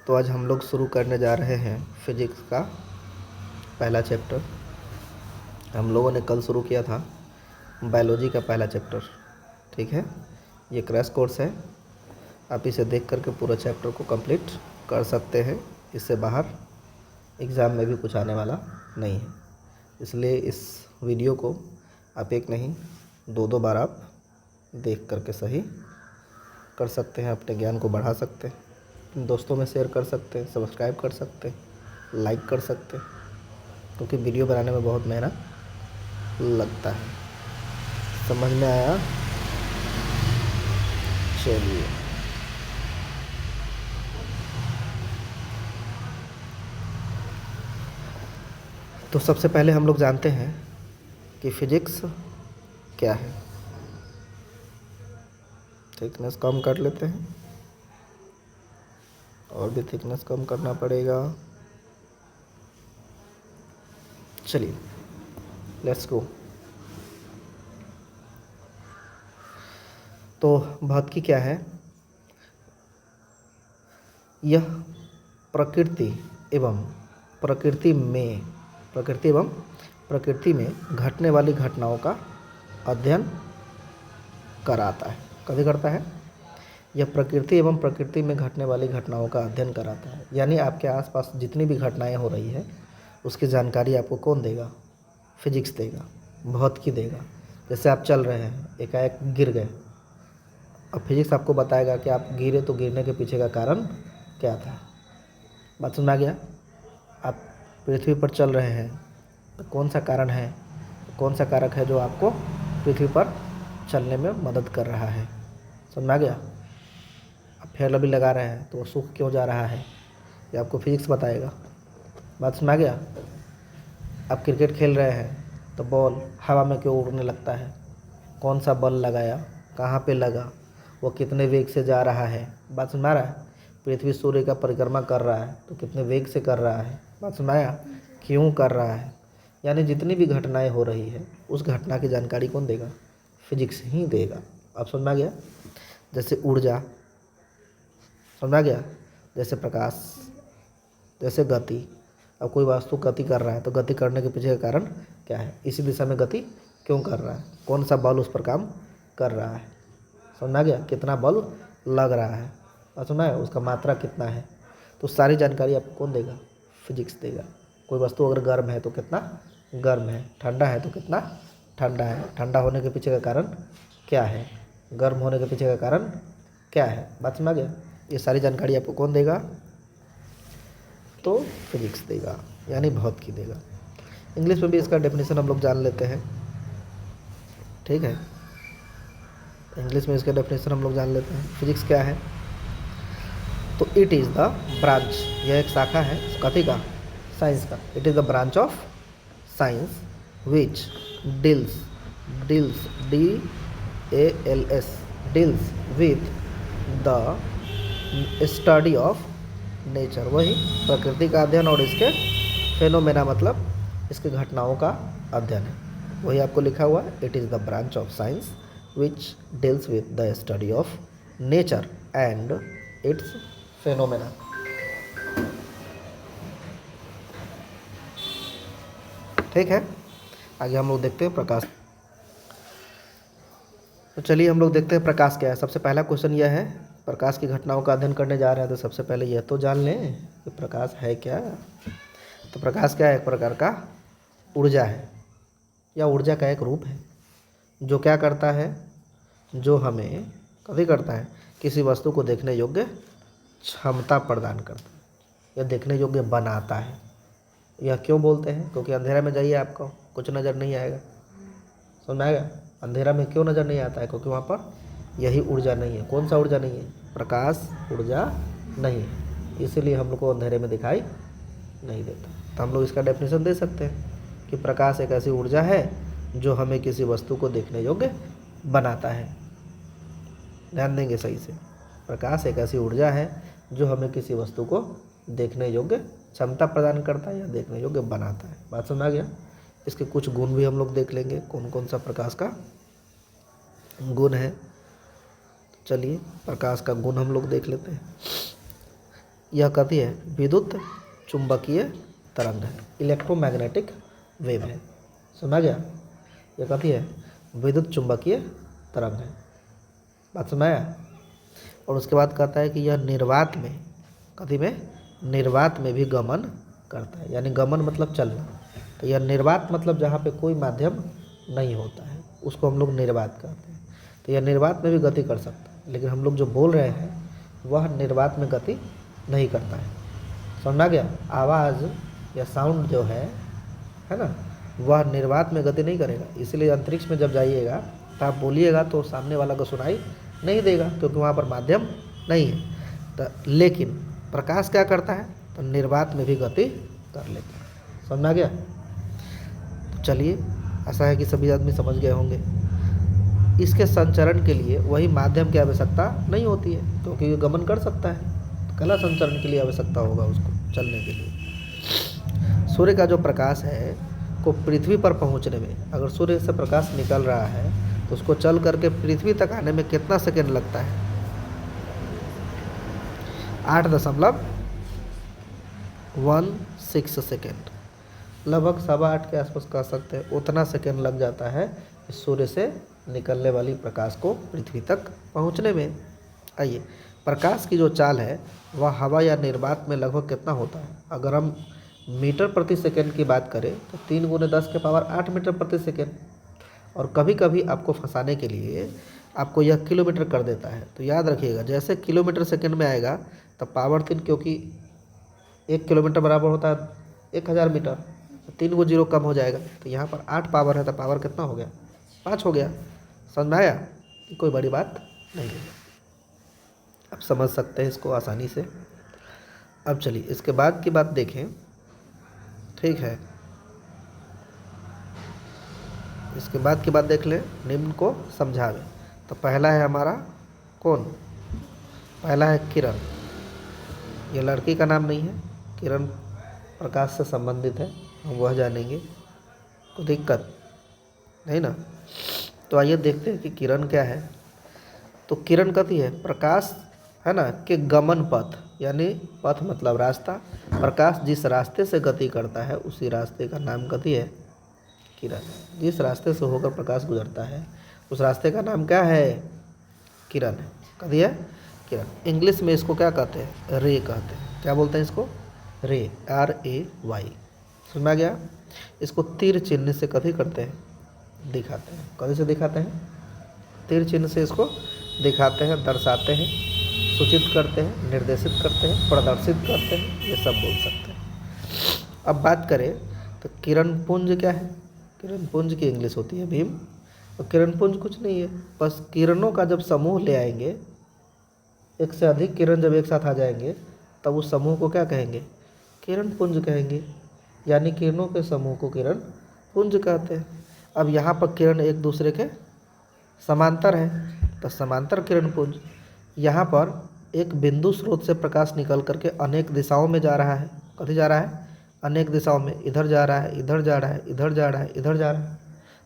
तो आज हम लोग शुरू करने जा रहे हैं फिजिक्स का पहला चैप्टर। हम लोगों ने कल शुरू किया था बायोलॉजी का पहला चैप्टर। ठीक है, ये क्रैश कोर्स है। आप इसे देख करके पूरा चैप्टर को कंप्लीट कर सकते हैं। इससे बाहर एग्ज़ाम में भी कुछ आने वाला नहीं है, इसलिए इस वीडियो को आप एक नहीं दो बार आप देख करके सही कर सकते हैं, अपने ज्ञान को बढ़ा सकते हैं, दोस्तों में शेयर कर सकते हैं, सब्सक्राइब कर सकते हैं, लाइक कर सकते हैं, क्योंकि वीडियो बनाने में बहुत मेहनत लगता है। समझ में आया? चलिए, तो सबसे पहले हम लोग जानते हैं कि फिजिक्स क्या है। थिकनेस कम कर लेते हैं, और भी थिकनेस कम करना पड़ेगा। चलिए, लेट्स गो। तो भौतिकी क्या है? यह प्रकृति एवं प्रकृति में घटने वाली घटनाओं का अध्ययन कराता है। कभी करता है? यह प्रकृति एवं प्रकृति में घटने वाली घटनाओं का अध्ययन कराता है। यानी आपके आसपास जितनी भी घटनाएं हो रही है उसकी जानकारी आपको कौन देगा? फिजिक्स देगा, भौतिकी देगा। जैसे आप चल रहे हैं, एकाएक गिर गए, अब फिजिक्स आपको बताएगा कि आप गिरे तो गिरने के पीछे का कारण क्या था। बात समझ आ गया? आप पृथ्वी पर चल रहे हैं तो कौन सा कारण है, कौन सा कारक है जो आपको पृथ्वी पर चलने में मदद कर रहा है? समझ में आ गया? आप फेयर लवली लगा रहे हैं तो वो सूख क्यों जा रहा है, ये आपको फिजिक्स बताएगा। बात समझ आ गया? आप क्रिकेट खेल रहे हैं तो बॉल हवा में क्यों उड़ने लगता है, कौन सा बल लगाया, कहाँ पे लगा, वो कितने वेग से जा रहा है। बात समझ आ रहा है? पृथ्वी सूर्य का परिक्रमा कर रहा है तो कितने वेग से कर रहा है। बात समझ आया? क्यों कर रहा है। यानी जितनी भी घटनाएं हो रही है उस घटना की जानकारी कौन देगा? फिजिक्स ही देगा। अब समझ में आ गया? जैसे ऊर्जा, समझ में आ गया? जैसे प्रकाश, जैसे गति। अब कोई वस्तु गति कर रहा है तो गति करने के पीछे का कारण क्या है, इसी दिशा में गति क्यों कर रहा है, कौन सा बल उस पर काम कर रहा है। समझ में आ गया? कितना बल लग रहा है, और सुना है उसका मात्रा कितना है। तो सारी जानकारी आपको कौन देगा? फिजिक्स देगा। कोई वस्तु अगर गर्म है तो कितना गर्म है, ठंडा है तो कितना ठंडा है, ठंडा होने के पीछे का कारण क्या है, गर्म होने के पीछे का कारण क्या है। बात समझ आ गया? ये सारी जानकारी आपको कौन देगा? तो फिजिक्स देगा, यानी भौतिकी देगा। इंग्लिश में भी इसका डेफिनेशन हम लोग जान लेते हैं। ठीक है, इंग्लिश में इसका डेफिनेशन हम लोग जान लेते हैं। फिजिक्स क्या है? तो इट इज़ द ब्रांच, यह एक शाखा है कथी का? साइंस का। It is the branch of science which deals DALS deals with the study of nature. वही प्रकृति का अध्ययन और इसके फेनोमेना, मतलब इसके घटनाओं का अध्ययन है। वही आपको लिखा हुआ है, it is the branch of science which deals with the study of nature and it's phenomena. ठीक है, आगे हम लोग देखते हैं प्रकाश। तो चलिए हम लोग देखते हैं प्रकाश क्या है। सबसे पहला क्वेश्चन यह है, प्रकाश की घटनाओं का अध्ययन करने जा रहे हैं तो सबसे पहले यह तो जान लें कि प्रकाश है क्या। तो प्रकाश क्या है? एक प्रकार का ऊर्जा है, या ऊर्जा का एक रूप है जो क्या करता है, जो हमें कभी करता है, किसी वस्तु को देखने योग्य क्षमता प्रदान करता है, या देखने योग्य बनाता है। यह क्यों बोलते हैं? क्योंकि अंधेरा में जाइए, आपको कुछ नज़र नहीं आएगा। समझ में आएगा? अंधेरा में क्यों नज़र नहीं आता है? क्योंकि वहाँ पर यही ऊर्जा नहीं है। कौन सा ऊर्जा नहीं है? प्रकाश ऊर्जा नहीं है, इसीलिए हम लोग को अंधेरे में दिखाई नहीं देता। तो हम लोग इसका डेफिनेशन दे सकते हैं कि प्रकाश एक ऐसी ऊर्जा है जो हमें किसी वस्तु को देखने योग्य बनाता है। ध्यान देंगे सही से, प्रकाश एक ऐसी ऊर्जा है जो हमें किसी वस्तु को देखने योग्य क्षमता प्रदान करता है या देखने योग्य बनाता है। बात समझ आ गया? इसके कुछ गुण भी हम लोग देख लेंगे, कौन कौन सा प्रकाश का गुण है। चलिए प्रकाश का गुण हम लोग देख लेते हैं। यह कथी है, विद्युत चुंबकीय तरंग है, इलेक्ट्रोमैग्नेटिक वेव है। समझ गया, यह कथी है, विद्युत चुंबकीय तरंग है। बात समझ आया। और उसके बाद कहता है कि यह निर्वात में, कथी में, निर्वात में भी गमन करता है, यानी गमन मतलब चलना। तो यह निर्वात मतलब जहाँ पे कोई माध्यम नहीं होता है उसको हम लोग निर्वात कहते हैं। तो यह निर्वात में भी गति कर सकता है, लेकिन हम लोग जो बोल रहे हैं वह निर्वात में गति नहीं करता है। समझा गया। आवाज़ या साउंड जो है ना, वह निर्वात में गति नहीं करेगा। इसलिए अंतरिक्ष में जब जाइएगा तो आप बोलिएगा तो सामने वाला को सुनाई नहीं देगा, क्योंकि वहाँ पर माध्यम नहीं है। तो लेकिन प्रकाश क्या करता है, तो निर्वात में भी गति कर लेता है। समझा गया। तो चलिए, ऐसा है कि सभी आदमी समझ गए होंगे। इसके संचरण के लिए वही माध्यम की आवश्यकता नहीं होती है, क्योंकि ये गमन कर सकता है। तो कला संचरण के लिए आवश्यकता होगा उसको चलने के लिए। सूर्य का जो प्रकाश है को पृथ्वी पर पहुंचने में, अगर सूर्य से प्रकाश निकल रहा है तो उसको चल करके पृथ्वी तक आने में कितना सेकेंड लगता है, 8.16 सेकेंड, लगभग 8.25 के आसपास कह सकते हैं। उतना सेकेंड लग जाता है सूर्य से निकलने वाली प्रकाश को पृथ्वी तक पहुंचने में। आइए, प्रकाश की जो चाल है वह हवा या निर्वात में लगभग कितना होता है। अगर हम मीटर प्रति सेकेंड की बात करें तो 3 × 10⁸ मीटर प्रति सेकेंड। और कभी कभी आपको फंसाने के लिए आपको यह किलोमीटर कर देता है। तो याद रखिएगा, जैसे किलोमीटर सेकेंड में आएगा तब पावर 3, क्योंकि 1 किलोमीटर बराबर होता है 1000 मीटर, तो 3 को 0 कम हो जाएगा। तो यहाँ पर 8 पावर है, तो पावर कितना हो गया, 5 हो गया। समझ में आया, कोई बड़ी बात नहीं है, आप समझ सकते हैं इसको आसानी से। अब चलिए इसके बाद की बात देखें। ठीक है, इसके बाद की बात देख लें, निम्न को समझावे। तो पहला है हमारा कौन, पहला है किरण। ये लड़की का नाम नहीं है, किरण प्रकाश से संबंधित है, हम वह जानेंगे, कोई दिक्कत नहीं ना। तो आइए देखते हैं कि किरण क्या है। तो किरण कथी है, प्रकाश है ना के गमन पथ, यानी पथ मतलब रास्ता। प्रकाश जिस रास्ते से गति करता है उसी रास्ते का नाम कथी है, किरण। जिस रास्ते से होकर प्रकाश गुजरता है उस रास्ते का नाम क्या है, किरण है। कथी है, किरण। इंग्लिश में इसको क्या कहते हैं, रे कहते हैं। क्या बोलते हैं इसको, रे, RAY। समझ में गया। इसको तीर चिन्ह से कथी करते हैं, दिखाते हैं। कथी से दिखाते हैं, तीर चिन्ह से इसको दिखाते हैं, दर्शाते हैं, सूचित करते हैं, निर्देशित करते हैं, प्रदर्शित करते हैं, ये सब बोल सकते हैं। अब बात करें तो किरण पुंज क्या है, किरण पुंज की इंग्लिश होती है बीम। और किरण पुंज कुछ नहीं है, बस किरणों का जब समूह ले आएंगे, एक से अधिक किरण जब एक साथ आ जाएंगे तब उस समूह को क्या कहेंगे, किरण पुंज कहेंगे। यानी किरणों के समूह को किरण पुंज कहते हैं। अब यहाँ पर किरण एक दूसरे के समांतर है तो समांतर किरण पुंज। यहाँ पर एक बिंदु स्रोत से प्रकाश निकल करके अनेक दिशाओं में जा रहा है। कभी जा रहा है, अनेक दिशाओं में, इधर जा रहा है, इधर जा रहा है, इधर जा रहा है, इधर जा रहा है।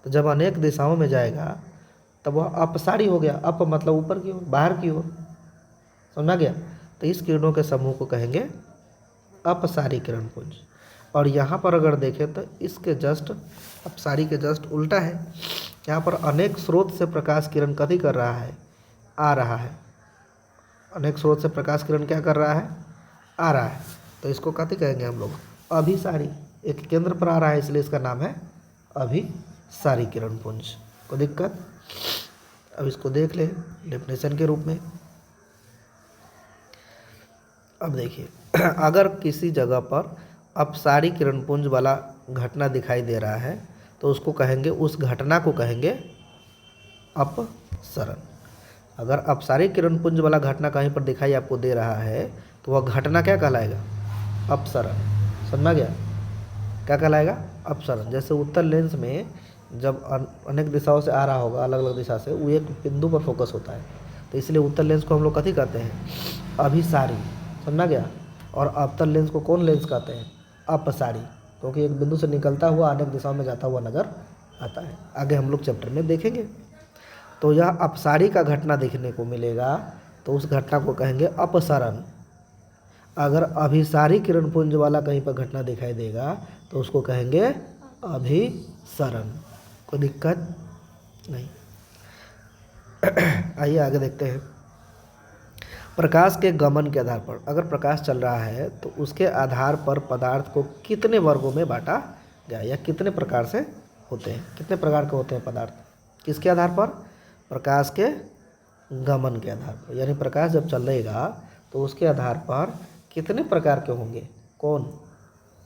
तो जब अनेक दिशाओं में जाएगा तब वह अपसारी हो गया। अप मतलब ऊपर की ओर, बाहर की ओर। समझा गया। तो इस किरणों के समूह को कहेंगे अपसारी किरण पुंज। और यहाँ पर अगर देखें तो इसके जस्ट, अपसारी के जस्ट उल्टा है। यहाँ पर अनेक स्रोत से प्रकाश किरण कथी कर रहा है, आ रहा है। अनेक स्रोत से प्रकाश किरण क्या कर रहा है, आ रहा है। तो इसको कथी कहेंगे हम लोग, अभिसारी। एक केंद्र पर आ रहा है इसलिए इसका नाम है अभिसारी किरण पुंज। कोई दिक्कत। अब इसको देख ले डेफिनेशन के रूप में। अब देखिए अगर किसी जगह पर अपसारी किरण पुंज वाला घटना दिखाई दे रहा है तो उसको कहेंगे, उस घटना को कहेंगे अपसरण। अगर अपसारी किरण पुंज वाला घटना कहीं पर दिखाई आपको दे रहा है तो वह घटना क्या कहलाएगा, अपसरण। समझा गया, क्या कहलाएगा, अपसरण। जैसे उत्तर लेंस में जब अनेक दिशाओं से आ रहा होगा, अलग अलग दिशा से, वो एक बिंदु पर फोकस होता है, तो इसलिए उत्तर लेंस को हम लोग कथी कहते हैं, अभिसारी। समझा गया। और अवतल लेंस को कौन लेंस कहते हैं, अपसारी, क्योंकि एक बिंदु से निकलता हुआ अनेक दिशाओं में जाता हुआ नजर आता है। आगे हम लोग चैप्टर में देखेंगे। तो यह अपसारी का घटना देखने को मिलेगा तो उस घटना को कहेंगे अपसरण। अगर अभिसारी किरण पुंज वाला कहीं पर घटना दिखाई देगा तो उसको कहेंगे अभिसरण। कोई दिक्कत नहीं। आइए आगे देखते हैं। प्रकाश के गमन के आधार पर, अगर प्रकाश चल रहा है तो उसके आधार पर पदार्थ को कितने वर्गों में बांटा गया, या कितने प्रकार से होते हैं, कितने प्रकार के होते हैं पदार्थ, किसके आधार पर, प्रकाश के गमन के आधार पर। यानी प्रकाश जब चलेगा तो उसके आधार पर कितने प्रकार के होंगे, कौन,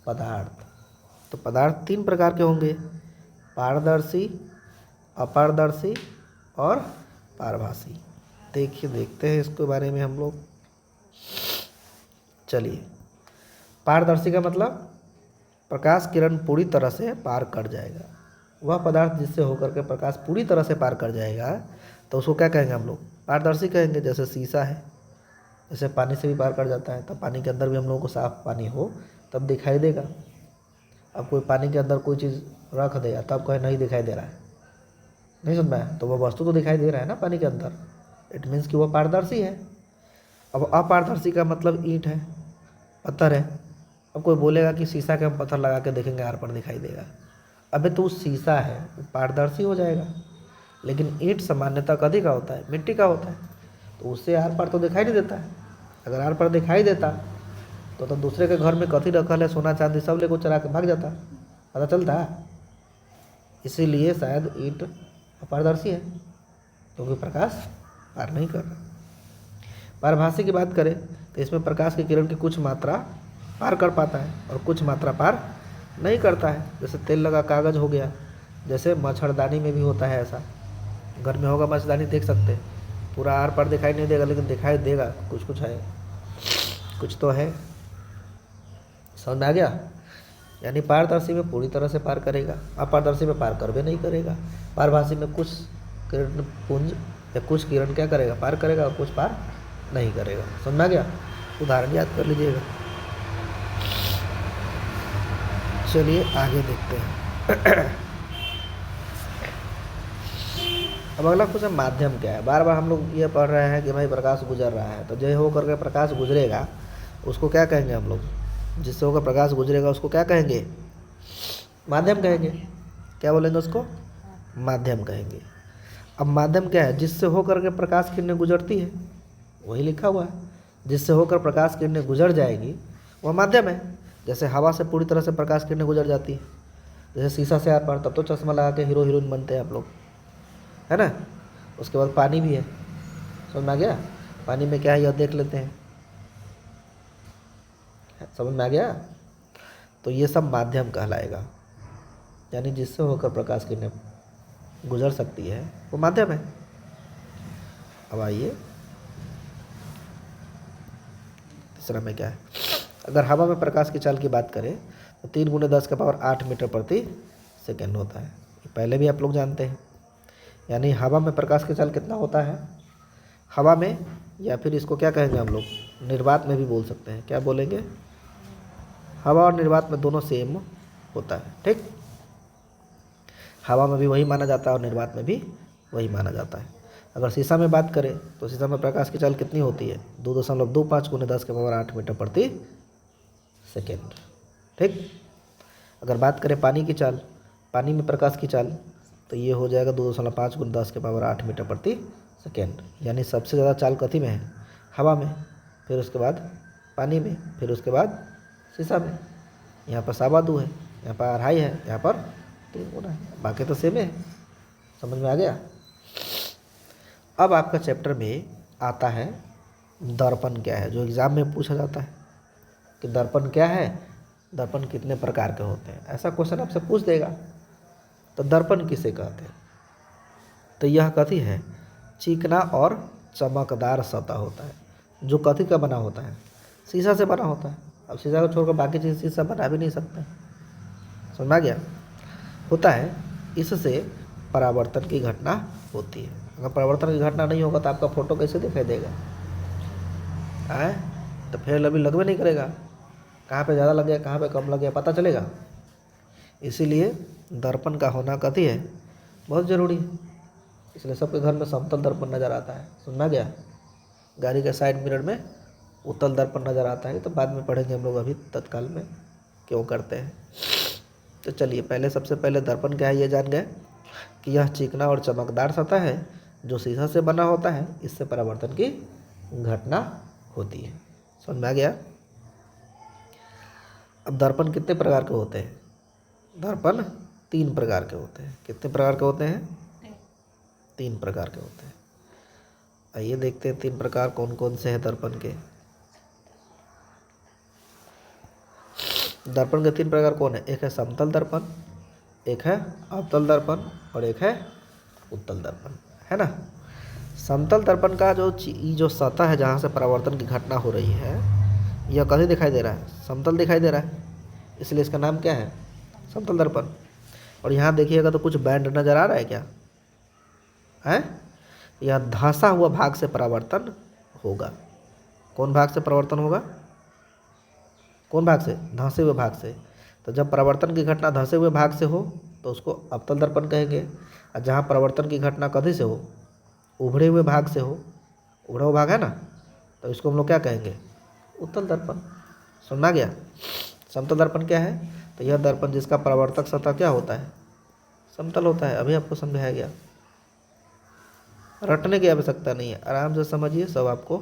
पदार्थ। तो पदार्थ 3 प्रकार के होंगे, पारदर्शी, अपारदर्शी और पारभासी। देखते हैं इसके बारे में हम लोग। चलिए, पारदर्शी का मतलब प्रकाश किरण पूरी तरह से पार कर जाएगा। वह पदार्थ जिससे होकर के प्रकाश पूरी तरह से पार कर जाएगा तो उसको क्या कहेंगे हम लोग, पारदर्शी कहेंगे। जैसे शीशा है, जैसे पानी से भी पार कर जाता है, तब पानी के अंदर भी हम लोगों को साफ पानी हो तब दिखाई देगा। अब कोई पानी के अंदर कोई चीज़ रख दे तब कहे नहीं दिखाई दे रहा है, नहीं समझ में, तो वह वस्तु तो दिखाई दे रहा है ना पानी के अंदर, इट मीन्स कि वह पारदर्शी है। अब अपारदर्शी का मतलब ईंट है, पत्थर है। अब कोई बोलेगा कि शीशा के हम पत्थर लगा के देखेंगे आर पर दिखाई देगा, अबे तो शीशा है, वो पारदर्शी हो जाएगा। लेकिन ईंट सामान्यतः कदी का होता है, मिट्टी का होता है, तो उससे आर पार तो दिखाई नहीं देता है। अगर आर पार दिखाई देता तो दूसरे के घर में कथी रखल है, सोना चांदी सब लेको चरा के भाग जाता, पता चलता। इसीलिए शायद ईंट अपारदर्शी है, क्योंकि प्रकाश पार नहीं कर रहा। पारभासी की बात करें तो इसमें प्रकाश की किरण की कुछ मात्रा पार कर पाता है और कुछ मात्रा पार नहीं करता है। जैसे तेल लगा कागज़ हो गया, जैसे मच्छरदानी में भी होता है ऐसा। घर में होगा मच्छरदानी, देख सकते हैं, पूरा आर पार दिखाई नहीं देगा लेकिन दिखाई देगा कुछ कुछ है, कुछ तो है। समझ में आ गया। यानी पारदर्शी में पूरी तरह से पार करेगा, अपारदर्शी में पार कर भी नहीं करेगा। पारभासी में कुछ किरण पुंज या कुछ किरण क्या करेगा, पार करेगा, और कुछ पार नहीं करेगा। समझ में आ गया। उदाहरण याद कर लीजिएगा। चलिए आगे देखते हैं। अब अगला क्वेश्चन, माध्यम क्या है। बार बार हम लोग ये पढ़ रहे हैं कि भाई प्रकाश गुजर रहा है, तो जो हो करके प्रकाश गुजरेगा उसको क्या कहेंगे हम लोग, जिससे होकर प्रकाश गुजरेगा उसको क्या कहेंगे, माध्यम कहेंगे। क्या बोलेंगे उसको, माध्यम कहेंगे। अब माध्यम क्या है, जिससे होकर के प्रकाश किरणें गुजरती है, वही लिखा हुआ है। जिससे होकर प्रकाश किरणें गुजर जाएगी वह माध्यम है। जैसे हवा से पूरी तरह से प्रकाश किरणें गुजर जाती है, जैसे शीशा से आर पार, तब तो चश्मा लगा के हीरो हीरोइन बनते हैं आप लोग, है ना। उसके बाद पानी भी है, समझ में आ गया। पानी में क्या है यह देख लेते हैं, समझ में आ गया। तो ये सब माध्यम कहलाएगा, यानी जिससे होकर प्रकाश किरणें गुजर सकती है वो माध्यम है। अब आइए तीसरा में क्या है। अगर हवा में प्रकाश की चाल की बात करें तो 3 × 10⁸ मीटर प्रति सेकेंड होता है। पहले भी आप लोग जानते हैं। यानी हवा में प्रकाश की चाल कितना होता है, हवा में, या फिर इसको क्या कहेंगे हम लोग, निर्वात में भी बोल सकते हैं। क्या बोलेंगे, हवा और निर्वात में दोनों सेम होता है, ठीक। हवा में भी वही माना जाता है और निर्वात में भी वही माना जाता है। अगर शीशा में बात करें तो शीशा में प्रकाश की चाल कितनी होती है, 2.25 × 10⁸ मीटर प्रति सेकेंड, ठीक। अगर बात करें पानी की चाल, पानी में प्रकाश की चाल, तो ये हो जाएगा 2.5 × 10⁸ मीटर प्रति सेकेंड। यानी सबसे ज़्यादा चाल कथी में है, हवा में, फिर उसके बाद पानी में, फिर उसके बाद शीशा में। यहाँ पर 2.25 है, यहाँ पर 2.5 है, यहाँ पर 3 गुना है, बाकी तो सेम है। समझ में आ गया। अब आपका चैप्टर में आता है दर्पण क्या है, जो एग्ज़ाम में पूछा जाता है कि दर्पण क्या है, दर्पण कितने प्रकार के होते हैं, ऐसा क्वेश्चन आपसे पूछ देगा। तो दर्पण किसे कहते हैं, तो यह कथी है, चिकना और चमकदार सतह होता है, जो कथी का बना होता है, शीशा से बना होता है। अब शीशा को छोड़कर बाकी चीज़ शीशा बना भी नहीं सकते। समझ में आ गया। होता है, इससे परावर्तन की घटना होती है। अगर परावर्तन की घटना नहीं होगा तो आपका फोटो कैसे दिखाई देगा, आए तो फिर अभी लगवे नहीं करेगा, कहाँ पे ज़्यादा लग गया कहाँ पे कम लग गया पता चलेगा। इसीलिए दर्पण का होना कथी है, बहुत ज़रूरी है। इसलिए सबके घर में समतल दर्पण नज़र आता है। समझ में आ गया। गाड़ी के साइड मिरर में उत्तल दर्पण नज़र आता है, तो बाद में पढ़ेंगे हम लोग, अभी तत्काल में क्यों करते हैं। तो चलिए पहले, सबसे पहले दर्पण क्या है ये जान गए कि यह चिकना और चमकदार सतह है जो शीशा से बना होता है, इससे परावर्तन की घटना होती है। समझ में आ गया। अब दर्पण कितने प्रकार के होते हैं? दर्पण 3 प्रकार के होते हैं। कितने प्रकार के होते हैं? 3 प्रकार के होते हैं। आइए देखते हैं 3 प्रकार कौन कौन से हैं दर्पण के। दर्पण के 3 प्रकार कौन है? एक है समतल दर्पण, एक है अवतल दर्पण और एक है उत्तल दर्पण, है ना। समतल दर्पण का जो सतह है जहाँ से परावर्तन की घटना हो रही है, यह कैसे दिखाई दे रहा है? समतल दिखाई दे रहा है, इसलिए इसका नाम क्या है? समतल दर्पण। और यहाँ देखिएगा तो कुछ बैंड नज़र आ रहा है क्या है? यह धंसा हुआ भाग से परावर्तन होगा। कौन भाग से परावर्तन होगा? कौन भाग से? धंसे हुए भाग से। तो जब परावर्तन की घटना धंसे हुए भाग से हो तो उसको अवतल दर्पण कहेंगे, और जहाँ परावर्तन की घटना कभी से हो? उभरे हुए भाग से हो, उभरा हुआ भाग है ना, तो इसको हम लोग क्या कहेंगे? उत्तल दर्पण। सुनना गया। समतल दर्पण क्या है? तो यह दर्पण जिसका परावर्तक सतह क्या होता है? समतल होता है। अभी आपको समझाया गया, रटने की आवश्यकता नहीं है, आराम से समझिए, सब आपको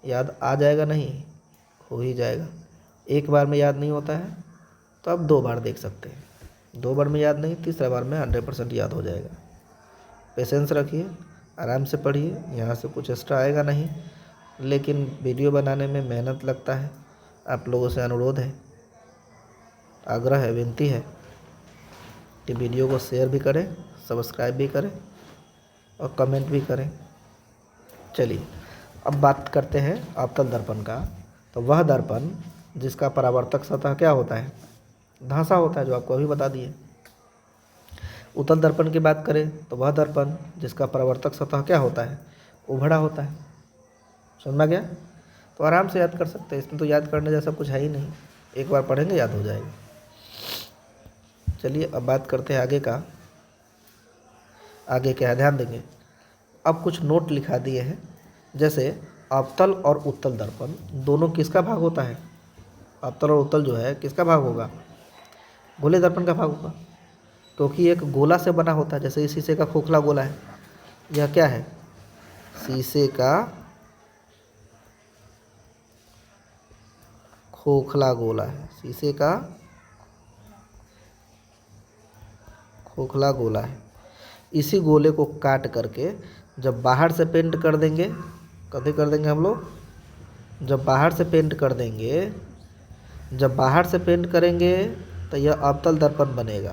याद आ जाएगा, नहीं हो ही जाएगा। एक बार में याद नहीं होता है तो आप 2 बार देख सकते हैं, 2 बार में याद नहीं, तीसरा बार में 100% याद हो जाएगा। पेशेंस रखिए, आराम से पढ़िए, यहाँ से कुछ एक्स्ट्रा आएगा नहीं, लेकिन वीडियो बनाने में मेहनत लगता है। आप लोगों से अनुरोध है, आग्रह है, विनती है कि वीडियो को शेयर भी करें, सब्सक्राइब भी करें और कमेंट भी करें। चलिए अब बात करते हैं अवतल दर्पण का। तो वह दर्पण जिसका परावर्तक सतह क्या होता है? धंसा होता है, जो आपको अभी बता दिए। उत्तल दर्पण की बात करें तो वह दर्पण जिसका परावर्तक सतह क्या होता है? उभड़ा होता है। समझ गया। तो आराम से याद कर सकते हैं, इसमें तो याद करने जैसा कुछ है ही नहीं, एक बार पढ़ेंगे याद हो जाएगा। चलिए अब बात करते हैं आगे का। आगे क्या है ध्यान देंगे। अब कुछ नोट लिखा दिए हैं, जैसे अवतल और उत्तल दर्पण दोनों किसका भाग होता है? अवतल और उत्तल जो है किसका भाग होगा? गोले दर्पण का भाग होगा, क्योंकि एक गोला से बना होता है। जैसे इस शीशे का खोखला गोला है, यह क्या है? शीशे का खोखला गोला है, शीशे का खोखला गोला है। इसी गोले को काट करके जब बाहर से पेंट कर देंगे, कभी कर देंगे हम लोग, जब बाहर से पेंट कर देंगे, जब बाहर से पेंट करेंगे तो यह अवतल दर्पण बनेगा,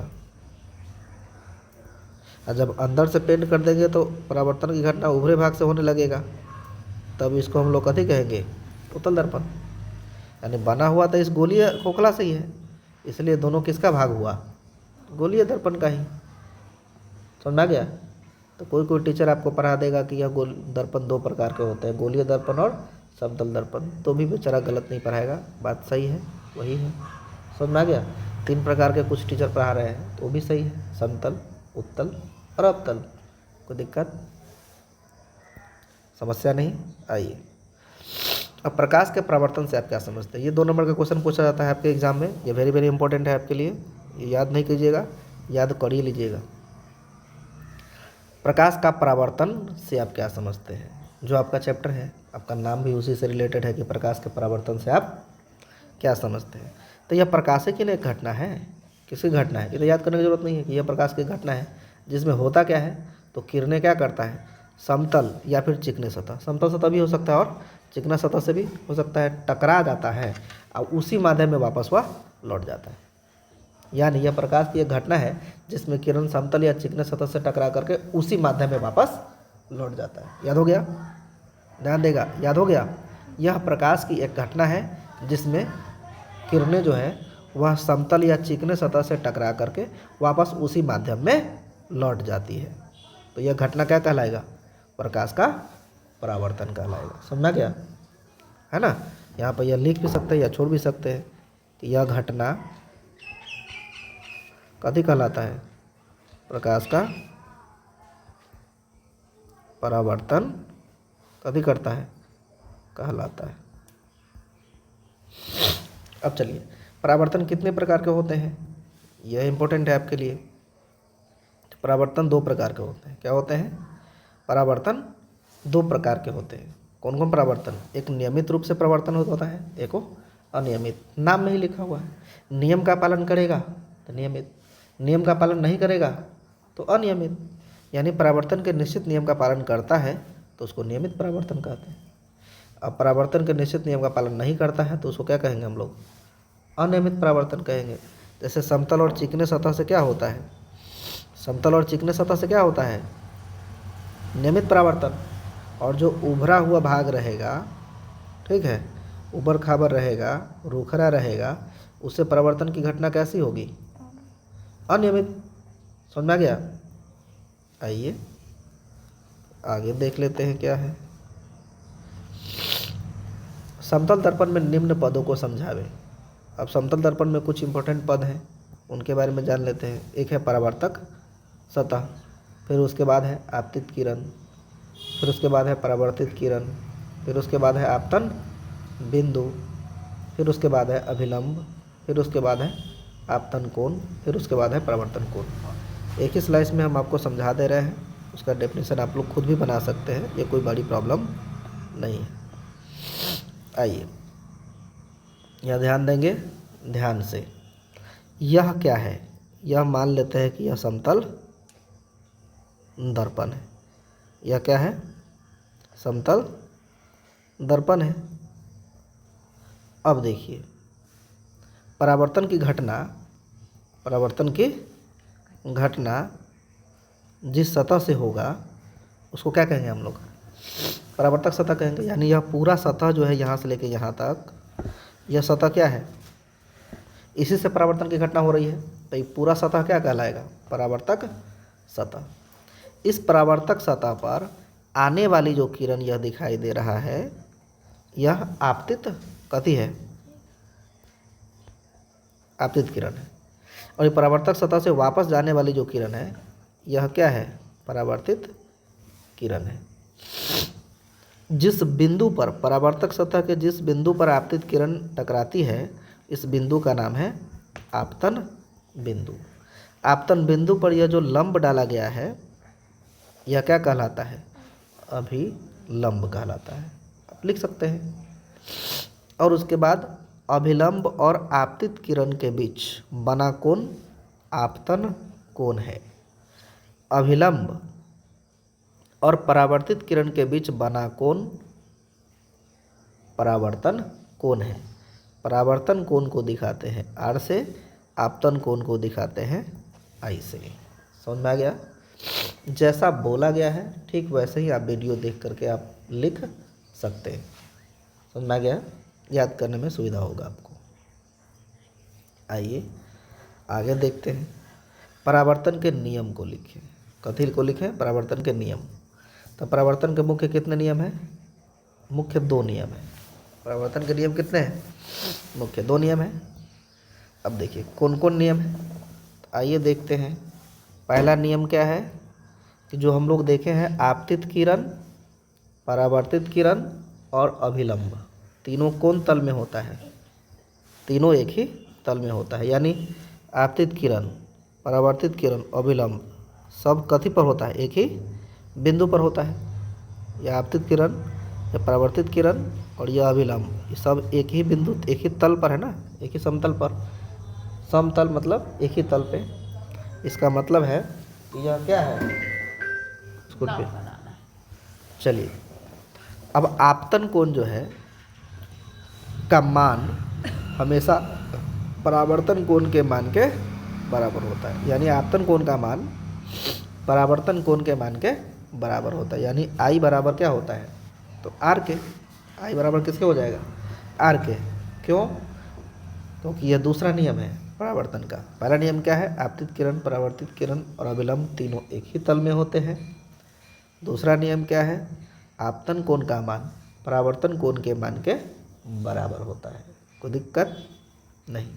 और जब अंदर से पेंट कर देंगे तो परावर्तन की घटना उभरे भाग से होने लगेगा, तब इसको हम लोग कथी कहेंगे? उत्तल दर्पण। यानी बना हुआ तो इस गोलीय खोखला से ही है, इसलिए दोनों किसका भाग हुआ? गोलीय दर्पण का ही। समझ आ गया। तो कोई कोई टीचर आपको पढ़ा देगा कि यह गोल दर्पण 2 प्रकार के होते हैं, गोलीय दर्पण और समतल दर्पण, तो भी बेचारा गलत नहीं पढ़ाएगा, बात सही है, वही है। समझ में आ गया। 3 प्रकार के कुछ टीचर पढ़ा रहे हैं तो भी सही है, समतल, उत्तल और अवतल। कोई दिक्कत, समस्या नहीं। आइए अब प्रकाश के परावर्तन से आप क्या समझते हैं? ये 2 नंबर का क्वेश्चन पूछा जाता है आपके एग्जाम में, ये वेरी वेरी इंपॉर्टेंट है आपके लिए, ये याद नहीं कीजिएगा, याद कर ही लीजिएगा। प्रकाश का परावर्तन से आप क्या समझते हैं? जो आपका चैप्टर है, आपका नाम भी उसी से रिलेटेड है कि प्रकाश के परावर्तन से आप क्या समझते हैं। तो यह प्रकाश की एक घटना है। किसकी घटना है? ये तो याद करने की जरूरत नहीं है कि यह प्रकाश की घटना है, जिसमें होता क्या है, तो किरणें क्या करता है? समतल या फिर चिकने सतह, समतल सतह भी हो सकता है और चिकना सतह से भी हो सकता है, टकरा जाता है और उसी माध्यम में वापस वह लौट जाता है। यानी यह प्रकाश की एक घटना है जिसमें किरण समतल या चिकने सतह से टकरा करके उसी माध्यम में वापस लौट जाता है। याद हो गया? ध्यान देगा, याद हो गया। यह प्रकाश की एक घटना है जिसमें किरणें जो है वह समतल या चिकने सतह से टकरा करके वापस उसी माध्यम में लौट जाती है। तो यह घटना क्या कहलाएगा? प्रकाश का परावर्तन कहलाएगा। समझा गया है ना। यहाँ पर यह लिख भी सकते हैं या छोड़ भी सकते हैं कि यह घटना कथी कहलाता है? प्रकाश का परावर्तन कथी करता है? कहलाता है। अब चलिए, परावर्तन कितने प्रकार के होते हैं, यह इंपॉर्टेंट है आपके लिए। परावर्तन दो प्रकार के होते हैं। क्या होते हैं? परावर्तन दो प्रकार के होते हैं। कौन कौन परावर्तन? एक नियमित रूप से परावर्तन होता है, एक अनियमित। नाम में ही लिखा हुआ है, नियम का पालन करेगा तो नियमित, नियम का पालन नहीं करेगा तो अनियमित। यानी परावर्तन के निश्चित नियम का पालन करता है तो उसको नियमित परावर्तन कहते हैं। अब परावर्तन के निश्चित नियम का पालन नहीं करता है तो उसको क्या कहेंगे हम लोग? अनियमित परावर्तन कहेंगे। जैसे समतल और चिकने सतह से क्या होता है? समतल और चिकने सतह से क्या होता है? नियमित परावर्तन। और जो उभरा हुआ भाग रहेगा, ठीक है, उबड़ खाबड़ रहेगा, रूखरा रहेगा, उससे परावर्तन की घटना कैसी होगी? अनियमित। समझ में आ गया? आइए आगे देख लेते हैं क्या है। समतल दर्पण में निम्न पदों को समझावे। अब समतल दर्पण में कुछ इंपॉर्टेंट पद हैं, उनके बारे में जान लेते हैं। एक है परावर्तक सतह, फिर उसके बाद है आपतित किरण, फिर उसके बाद है परावर्तित किरण, फिर उसके बाद है आपतन बिंदु, फिर उसके बाद है अभिलंब, फिर उसके बाद है आपतन कोण, फिर उसके बाद है परावर्तन कोण। एक ही स्लाइस में हम आपको समझा दे रहे हैं, उसका डेफिनेशन आप लोग खुद भी बना सकते हैं, ये कोई बड़ी प्रॉब्लम नहीं है। आइए यह ध्यान देंगे ध्यान से। यह क्या है? यह मान लेते हैं कि यह समतल दर्पण है। यह क्या है? समतल दर्पण है। अब देखिए, परावर्तन की घटना, परावर्तन की घटना जिस सतह से होगा उसको क्या कहेंगे हम लोग? परावर्तक सतह कहेंगे। यानी यह पूरा सतह जो है यहाँ से लेके यहाँ तक, यह सतह क्या है? इसी से परावर्तन की घटना हो रही है, तो ये पूरा सतह क्या कहलाएगा? परावर्तक सतह। इस परावर्तक सतह पर आने वाली जो किरण यह दिखाई दे रहा है, यह आपतित कथी है? आपतित किरण है। और ये परावर्तक सतह से वापस जाने वाली जो किरण है, यह क्या है? परावर्तित किरण है। जिस बिंदु पर, परावर्तक सतह के जिस बिंदु पर आपतित किरण टकराती है, इस बिंदु का नाम है आपतन बिंदु। आपतन बिंदु पर यह जो लंब डाला गया है, यह क्या कहलाता है? अभिलंब कहलाता है, आप लिख सकते हैं। और उसके बाद अभिलंब और आपतित किरण के बीच बना कोण आपतन कोण है। अभिलंब और परावर्तित किरण के बीच बना कोण परावर्तन कोण है। परावर्तन कोण को दिखाते हैं R से, आपतन कोण को दिखाते हैं I से। समझ में आ गया? जैसा बोला गया है ठीक वैसे ही आप वीडियो देख करके आप लिख सकते हैं। समझ में आ गया? याद करने में सुविधा होगा आपको। आइए आगे देखते हैं। परावर्तन के नियम को लिखें। कथी को लिखें? परावर्तन के नियम। तो परावर्तन के मुख्य कितने नियम हैं? मुख्य दो नियम हैं। परावर्तन के नियम कितने हैं? मुख्य दो नियम हैं। अब देखिए कौन कौन नियम है, तो आइए देखते हैं। पहला नियम क्या है कि जो हम लोग देखे हैं, आपतित किरण, परावर्तित किरण और अभिलंब, तीनों कौन तल में होता है? तीनों एक ही तल में होता है। यानी आपतित किरण, परावर्तित किरण, अभिलंब सब कथी पर होता है? एक ही बिंदु पर होता है। यह आपतित किरण, यह परावर्तित किरण और यह अभिलंब, ये सब एक ही बिंदु, एक ही तल पर है ना, एक ही समतल पर। समतल मतलब एक ही तल पे। इसका मतलब है कि यह क्या है? स्कूल पे चलिए, अब आपतन कोण जो है का मान हमेशा परावर्तन कोण के मान के बराबर होता है। यानी आपतन कोण का मान परावर्तन कोण के मान के बराबर होता है। यानी I बराबर क्या होता है? तो R के। I बराबर किसके हो जाएगा? R के। क्यों? क्योंकि यह दूसरा नियम है परावर्तन का। पहला नियम क्या है? आपतित किरण, परावर्तित किरण और अभिलंब तीनों एक ही तल में होते हैं। दूसरा नियम क्या है? आपतन कोण का मान परावर्तन कोण के मान के बराबर होता है। कोई दिक्कत नहीं।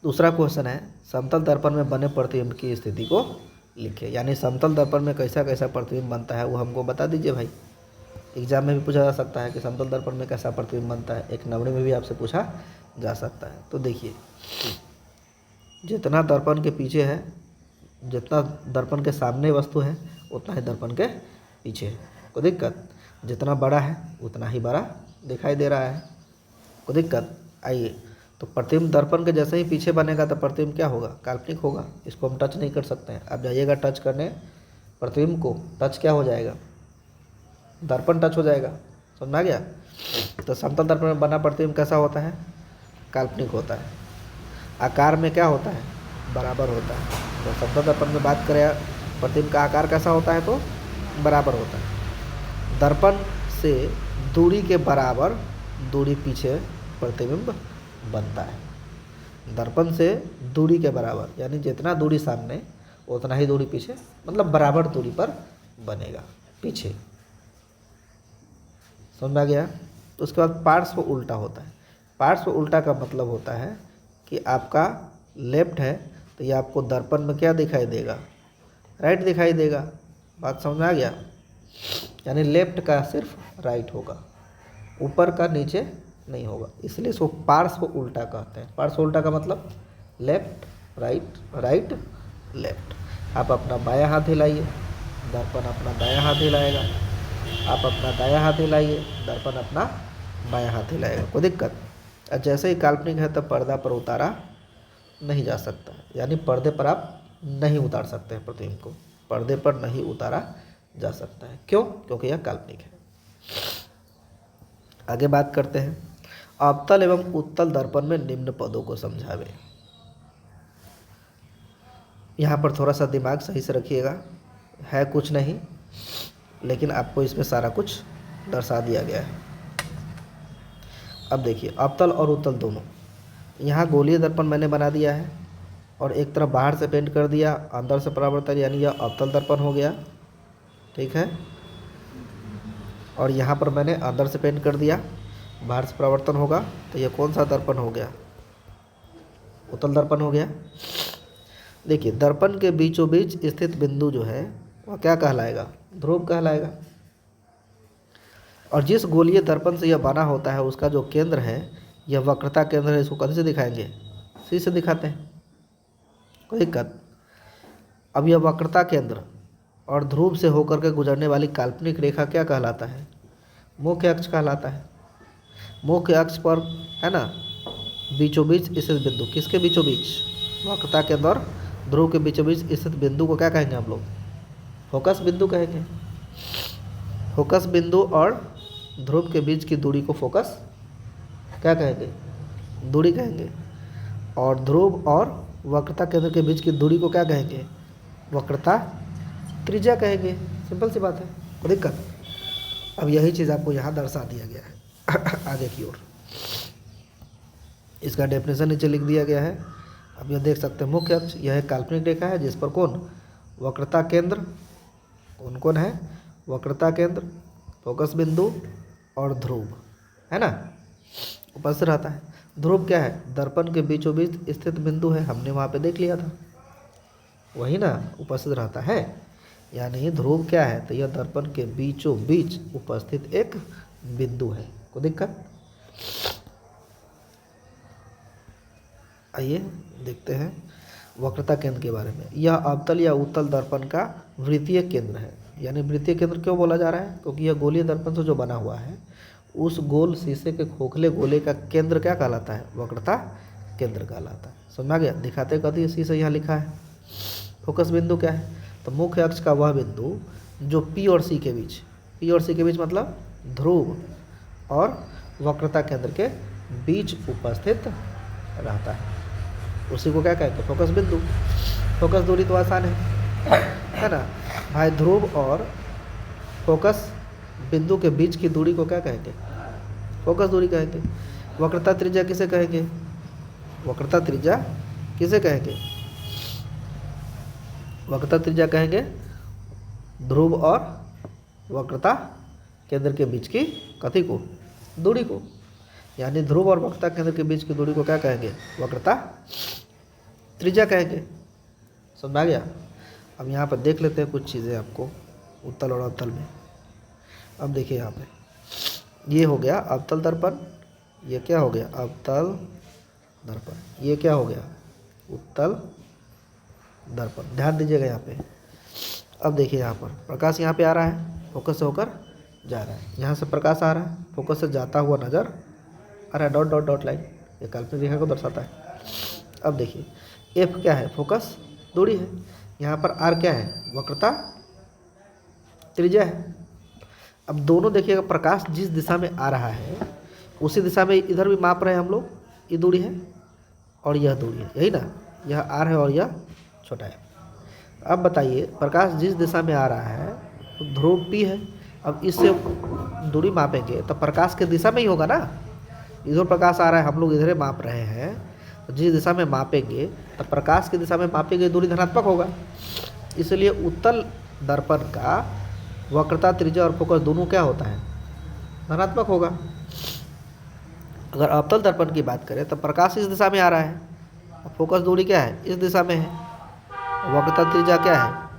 दूसरा क्वेश्चन है, समतल दर्पण में बने प्रतिबिंब की स्थिति को लिखे। यानी समतल दर्पण में कैसा कैसा प्रतिबिंब बनता है वो हमको बता दीजिए भाई। एग्जाम में भी पूछा जा सकता है कि समतल दर्पण में कैसा प्रतिबिंब बनता है, एक नवणे में भी आपसे पूछा जा सकता है। तो देखिए, जितना दर्पण के पीछे है, जितना दर्पण के सामने वस्तु है उतना ही दर्पण के पीछे है। कोई दिक्कत? जितना बड़ा है उतना ही बड़ा दिखाई दे रहा है। कोई दिक्कत? आइए, तो प्रतिबिंब दर्पण के जैसे ही पीछे बनेगा तो प्रतिबिंब क्या होगा? काल्पनिक होगा। इसको हम टच नहीं कर सकते हैं। अब जाइएगा टच करने प्रतिबिंब को, टच क्या हो जाएगा? दर्पण टच हो जाएगा। समझ में आ गया? तो समतल दर्पण में बना प्रतिबिंब कैसा होता है? काल्पनिक होता है। आकार में क्या होता है? बराबर होता है। तो समतल दर्पण में बात करें प्रतिबिंब का आकार कैसा होता है? तो बराबर होता है। दर्पण से दूरी के बराबर दूरी पीछे प्रतिबिंब बनता है। दर्पण से दूरी के बराबर, यानी जितना दूरी सामने उतना ही दूरी पीछे, मतलब बराबर दूरी पर बनेगा पीछे। समझ में आ गया? तो उसके बाद पार्श्व उल्टा होता है। पार्श्व उल्टा का मतलब होता है कि आपका लेफ्ट है तो ये आपको दर्पण में क्या दिखाई देगा? राइट दिखाई देगा। बात समझ में आ गया? यानी लेफ्ट का सिर्फ राइट होगा, ऊपर का नीचे नहीं होगा, इसलिए इसको पार्श्व उल्टा कहते हैं। पार्श्व उल्टा का मतलब लेफ्ट राइट, राइट लेफ्ट। आप अपना बायां हाथ हिलाइए, दर्पण अपना दायां हाथ हिलाएगा। आप अपना दायां हाथ हिलाइए, दर्पण अपना बायां हाथ हिलाएगा। कोई दिक्कत? और जैसे ही काल्पनिक है तब पर्दा पर उतारा नहीं जा सकता, यानी पर्दे पर आप नहीं उतार सकते हैं प्रतिबिंब को, पर्दे पर नहीं उतारा जा सकता है। क्यों? क्योंकि यह काल्पनिक है। आगे बात करते हैं, अवतल एवं उत्तल दर्पण में निम्न पदों को समझावे। यहाँ पर थोड़ा सा दिमाग सही से रखिएगा, है कुछ नहीं, लेकिन आपको इसमें सारा कुछ दर्शा दिया गया है। अब देखिए, अवतल और उत्तल दोनों, यहाँ गोलीय दर्पण मैंने बना दिया है और एक तरफ बाहर से पेंट कर दिया, अंदर से परावर्तन, यानी यह अवतल दर्पण हो गया। ठीक है? और यहाँ पर मैंने अंदर से पेंट कर दिया, बाहर से परावर्तन होगा, तो यह कौन सा दर्पण हो गया? उत्तल दर्पण हो गया। देखिए, दर्पण के बीचों बीच स्थित बिंदु जो है वह क्या कहलाएगा? ध्रुव कहलाएगा। और जिस गोलीय दर्पण से यह बना होता है उसका जो केंद्र है, यह वक्रता केंद्र है। इसको कौन से दिखाएंगे? सी से दिखाते हैं। कोई दिक्कत? अब यह वक्रता केंद्र और ध्रुव से होकर के गुजरने वाली काल्पनिक रेखा क्या कहलाता है? मुख्य अक्ष कहलाता है। मुख्य अक्ष पर है ना, बीचों बीच स्थित बिंदु, किसके बीचों बीच? वक्रता केंद्र और ध्रुव के बीचों बीच स्थित बिंदु को क्या कहेंगे हम लोग? फोकस बिंदु कहेंगे। फोकस बिंदु और ध्रुव के बीच की दूरी को फोकस क्या कहेंगे? दूरी कहेंगे। और ध्रुव और वक्रता केंद्र के बीच की दूरी को क्या कहेंगे? वक्रता त्रिज्या कहेंगे। सिंपल सी बात है। कोई दिक्कत? अब यही चीज़ आपको यहाँ दर्शा दिया गया है आगे की ओर। इसका डेफिनेशन नीचे लिख दिया गया है। अब यह देख सकते हैं, मुख्य अक्ष यह एक काल्पनिक रेखा है जिस पर कौन? वक्रता केंद्र, कौन कौन है? वक्रता केंद्र, फोकस बिंदु और ध्रुव, है ना, उपस्थित रहता है। ध्रुव क्या है? दर्पण के बीचों बीच स्थित बिंदु है, हमने वहाँ पे देख लिया था, वही ना उपस्थित रहता है। यानी ध्रुव क्या है? तो यह दर्पण के बीचों बीच उपस्थित एक बिंदु है। कोई दिक्कत? आइए देखते हैं वक्रता केंद्र के बारे में। यह अवतल या उत्तल दर्पण का वृत्तीय केंद्र है। यानी वृत्तीय केंद्र क्यों बोला जा रहा है? क्योंकि यह गोलीय दर्पण से जो बना हुआ है, उस गोल शीशे के खोखले गोले का केंद्र क्या कहलाता है? वक्रता केंद्र कहलाता है। समझ में आ गया? दिखाते कभी शीशे यहाँ लिखा है। फोकस बिंदु क्या है? तो मुख्य अक्ष का वह बिंदु जो पी और सी के बीच, पी और सी के बीच मतलब ध्रुव और वक्रता केंद्र के बीच उपस्थित रहता है, उसी को क्या कहते हैं? फोकस बिंदु। फोकस दूरी तो आसान है ना भाई? ध्रुव और फोकस बिंदु के बीच की दूरी को क्या कहेंगे? फोकस दूरी कहेंगे। वक्रता त्रिज्या किसे कहेंगे? वक्रता त्रिज्या किसे कहेंगे? वक्रता त्रिज्या कहेंगे ध्रुव और वक्रता केंद्र के बीच की कथी को? दूरी को। यानी ध्रुव और वक्रता केंद्र के बीच की दूरी को क्या कहेंगे? वक्रता त्रिज्या कहेंगे। समझ में आ गया? अब यहाँ पर देख लेते हैं कुछ चीज़ें आपको उत्तल और अवतल में। अब देखिए यहाँ पे ये हो गया अवतल दर्पण, ये क्या हो गया अवतल दर्पण, ये क्या हो गया उत्तल दर्पण। ध्यान दीजिएगा यहाँ पे। अब देखिए यहाँ पर प्रकाश यहाँ पे आ रहा है, फोकस से होकर जा रहा है, यहाँ से प्रकाश आ रहा है, फोकस से जाता हुआ नज़र आ रहा है, डॉट डॉट डॉट लाइन, ये काल्पनिक रेखा को दर्शाता है। अब देखिए एफ क्या है, फोकस दूरी है, यहाँ पर आर क्या है, वक्रता त्रिज्या है। अब दोनों देखिएगा, प्रकाश जिस दिशा में आ रहा है उसी दिशा में इधर भी माप रहे हैं हम लोग, ये दूरी है और यह दूरी है, यही ना, यह आर है और यह छोटा है। अब बताइए प्रकाश जिस दिशा में आ रहा है तो ध्रुव पी है, अब इससे दूरी मापेंगे तो प्रकाश के दिशा में ही होगा ना, इधर प्रकाश आ रहा है हम लोग इधर माप रहे हैं, तो जिस दिशा में मापेंगे तो प्रकाश की दिशा में मापी गई दूरी धनात्मक होगा। इसलिए उत्तल दर्पण का वक्रता त्रिज्या और फोकस दोनों क्या होता है, धनात्मक होगा। अगर अवतल दर्पण की बात करें तो प्रकाश इस दिशा में आ रहा है, फोकस दूरी क्या है, इस दिशा में है, वक्रता त्रिज्या क्या है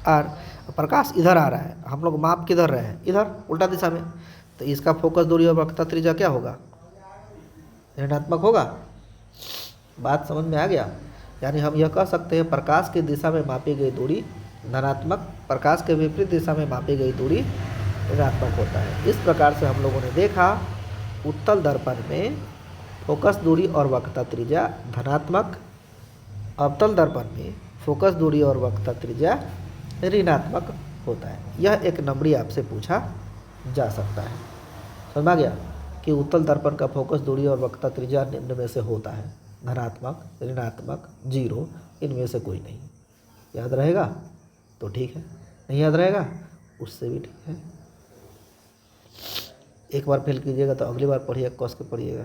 आर, प्रकाश इधर आ रहा है, हम लोग माप किधर रहे हैं, इधर उल्टा दिशा में, तो इसका फोकस दूरी और वक्रता त्रिज्या क्या होगा, ऋणात्मक होगा। बात समझ में आ गया। यानी हम यह कह सकते हैं प्रकाश की दिशा में मापी गई दूरी धनात्मक, प्रकाश के विपरीत दिशा में मापी गई दूरी ऋणात्मक होता है। इस प्रकार से हम लोगों ने देखा उत्तल दर्पण में फोकस दूरी और वक्रता त्रिज्या धनात्मक, अवतल दर्पण में फोकस दूरी और वक्रता त्रिज्या ऋणात्मक होता है। यह एक नंबरी आपसे पूछा जा सकता है। समझ आ गया कि उत्तल दर्पण का फोकस दूरी और वक्रता त्रिज्या निम्न में से होता है, धनात्मक, ऋणात्मक, जीरो, इनमें से कोई नहीं। याद रहेगा तो ठीक है, नहीं याद रहेगा उससे भी ठीक है। एक बार फेल कीजिएगा तो अगली बार पढ़िए, कस के पढ़िएगा।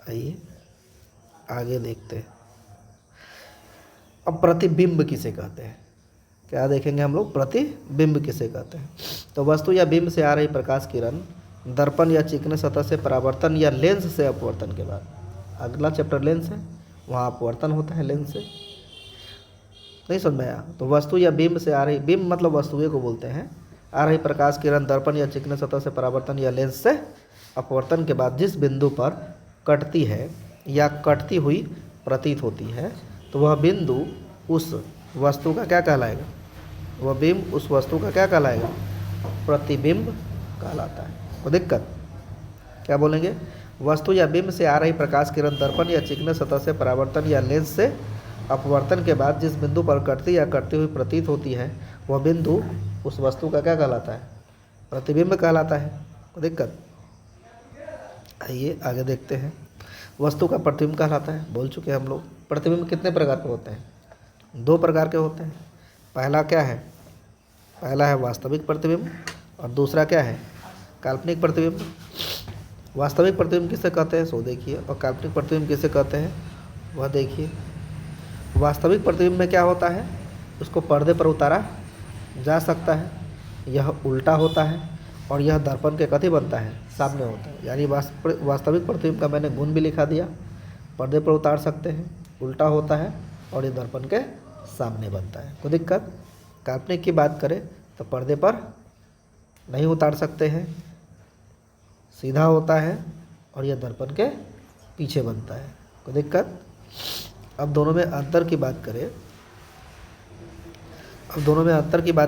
आइए आगे देखते हैं। अब प्रतिबिंब किसे कहते हैं, क्या देखेंगे हम लोग, प्रतिबिंब किसे कहते हैं। तो वस्तु या बिंब से आ रही प्रकाश किरण दर्पण या चिकने सतह से परावर्तन या लेंस से अपवर्तन के बाद, अगला चैप्टर लेंस है, वहाँ अपवर्तन होता है लेंस से, नहीं समझ में आया। तो वस्तु या बिंब से आ रही, बिंब मतलब वस्तुएं को बोलते हैं, आ रही प्रकाश किरण दर्पण या चिकने सतह से परावर्तन या लेंस से अपवर्तन के बाद जिस बिंदु पर कटती है या कटती हुई प्रतीत होती है, तो वह बिंदु उस वस्तु का क्या कहलाएगा, वह बिंब उस वस्तु का क्या कहलाएगा, प्रतिबिंब कहलाता है। कोई दिक्कत, क्या बोलेंगे, वस्तु या बिंब से आ रही प्रकाश किरण दर्पण या चिकने सतह से परावर्तन या लेंस से अपवर्तन के बाद जिस बिंदु पर कटती या कटती हुई प्रतीत होती है, वह बिंदु उस वस्तु का क्या कहलाता है, प्रतिबिंब कहलाता है। कोई दिक्कत। आइए आगे देखते हैं। वस्तु का प्रतिबिंब कहलाता है, बोल चुके हैं हम लोग। प्रतिबिंब कितने प्रकार के होते हैं, दो प्रकार के होते हैं। पहला क्या है, पहला है वास्तविक प्रतिबिंब और दूसरा क्या है, काल्पनिक प्रतिबिंब। वास्तविक प्रतिबिंब किसे कहते हैं सो देखिए, और काल्पनिक प्रतिबिंब किसे कहते हैं वह देखिए। वास्तविक प्रतिबिंब में क्या होता है, उसको पर्दे पर उतारा जा सकता है, यह उल्टा होता है और यह दर्पण के कथी बनता है, सामने होता है। यानी वास्तविक प्रतिबिंब का मैंने गुण भी लिखा दिया, पर्दे पर उतार सकते हैं, उल्टा होता है और ये दर्पण के सामने बनता है। कोई दिक्कत। काल्पनिक की बात करें तो पर्दे पर नहीं उतार सकते हैं, सीधा होता है और यह दर्पण के पीछे बनता है। कोई दिक्कत। अब दोनों में अंतर की बात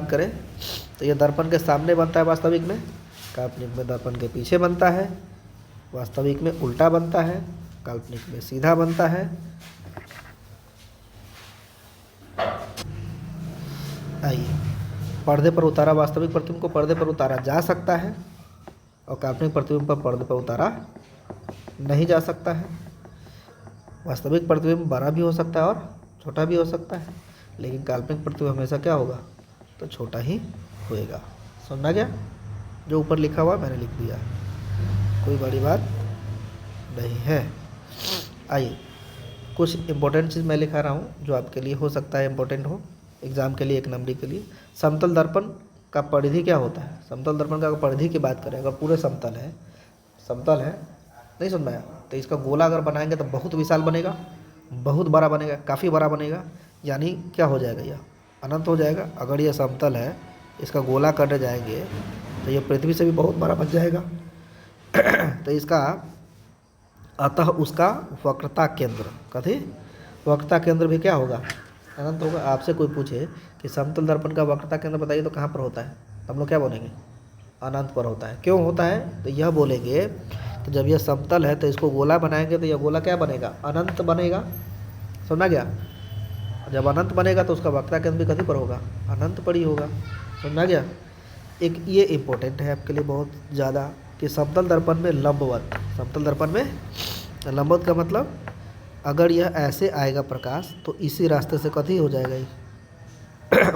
करें, तो यह दर्पण के सामने बनता है वास्तविक में, काल्पनिक में दर्पण के पीछे बनता है, वास्तविक में उल्टा बनता है, काल्पनिक में सीधा बनता है। आइए, पर्दे पर उतारा वास्तविक प्रतिबिंब को पर्दे पर उतारा जा सकता है और काल्पनिक प्रतिबिंब पर पर्दे पर उतारा नहीं जा सकता है। वास्तविक प्रतिबिंब बड़ा भी हो सकता है और छोटा भी हो सकता है, लेकिन काल्पनिक प्रतिबिंब हमेशा क्या होगा, तो छोटा ही होएगा। समझा गया, जो ऊपर लिखा हुआ मैंने लिख दिया, कोई बड़ी बात नहीं है। आइए, कुछ इम्पोर्टेंट चीज़ मैं लिखा रहा हूँ जो आपके लिए हो सकता है इम्पोर्टेंट हो एग्ज़ाम के लिए, एक नंबरी के लिए। समतल दर्पण का परिधि क्या होता है, समतल दर्पण का परिधि की बात करें, अगर पूरे समतल है नहीं समझ में आया, तो इसका गोला अगर बनाएंगे तो बहुत विशाल बनेगा, बहुत बड़ा बनेगा, काफ़ी बड़ा बनेगा। यानी क्या हो जाएगा, यह अनंत हो जाएगा। अगर ये समतल है, इसका गोला करने जाएंगे तो ये पृथ्वी से भी बहुत बड़ा बन जाएगा। तो इसका अतः उसका वक्रता केंद्र, कथी वक्रता केंद्र भी क्या होगा, अनंत होगा। आपसे कोई पूछे कि समतल दर्पण का वक्रता केंद्र बताइए तो कहाँ पर होता है, तो हम लोग क्या बोलेंगे, अनंत पर होता है। क्यों होता है, तो यह बोलेंगे कि जब यह समतल है तो इसको गोला बनाएंगे तो यह गोला क्या बनेगा, अनंत बनेगा। समझा गया। जब अनंत बनेगा तो उसका वक्रता केंद्र भी कथी पर होगा, अनंत पर ही होगा। समझा गया। एक ये इम्पोर्टेंट है आपके लिए बहुत ज़्यादा कि समतल दर्पण में लंबवत, समतल दर्पण में लंबवत का मतलब अगर यह ऐसे आएगा प्रकाश तो इसी रास्ते से कथी हो जाएगा, ये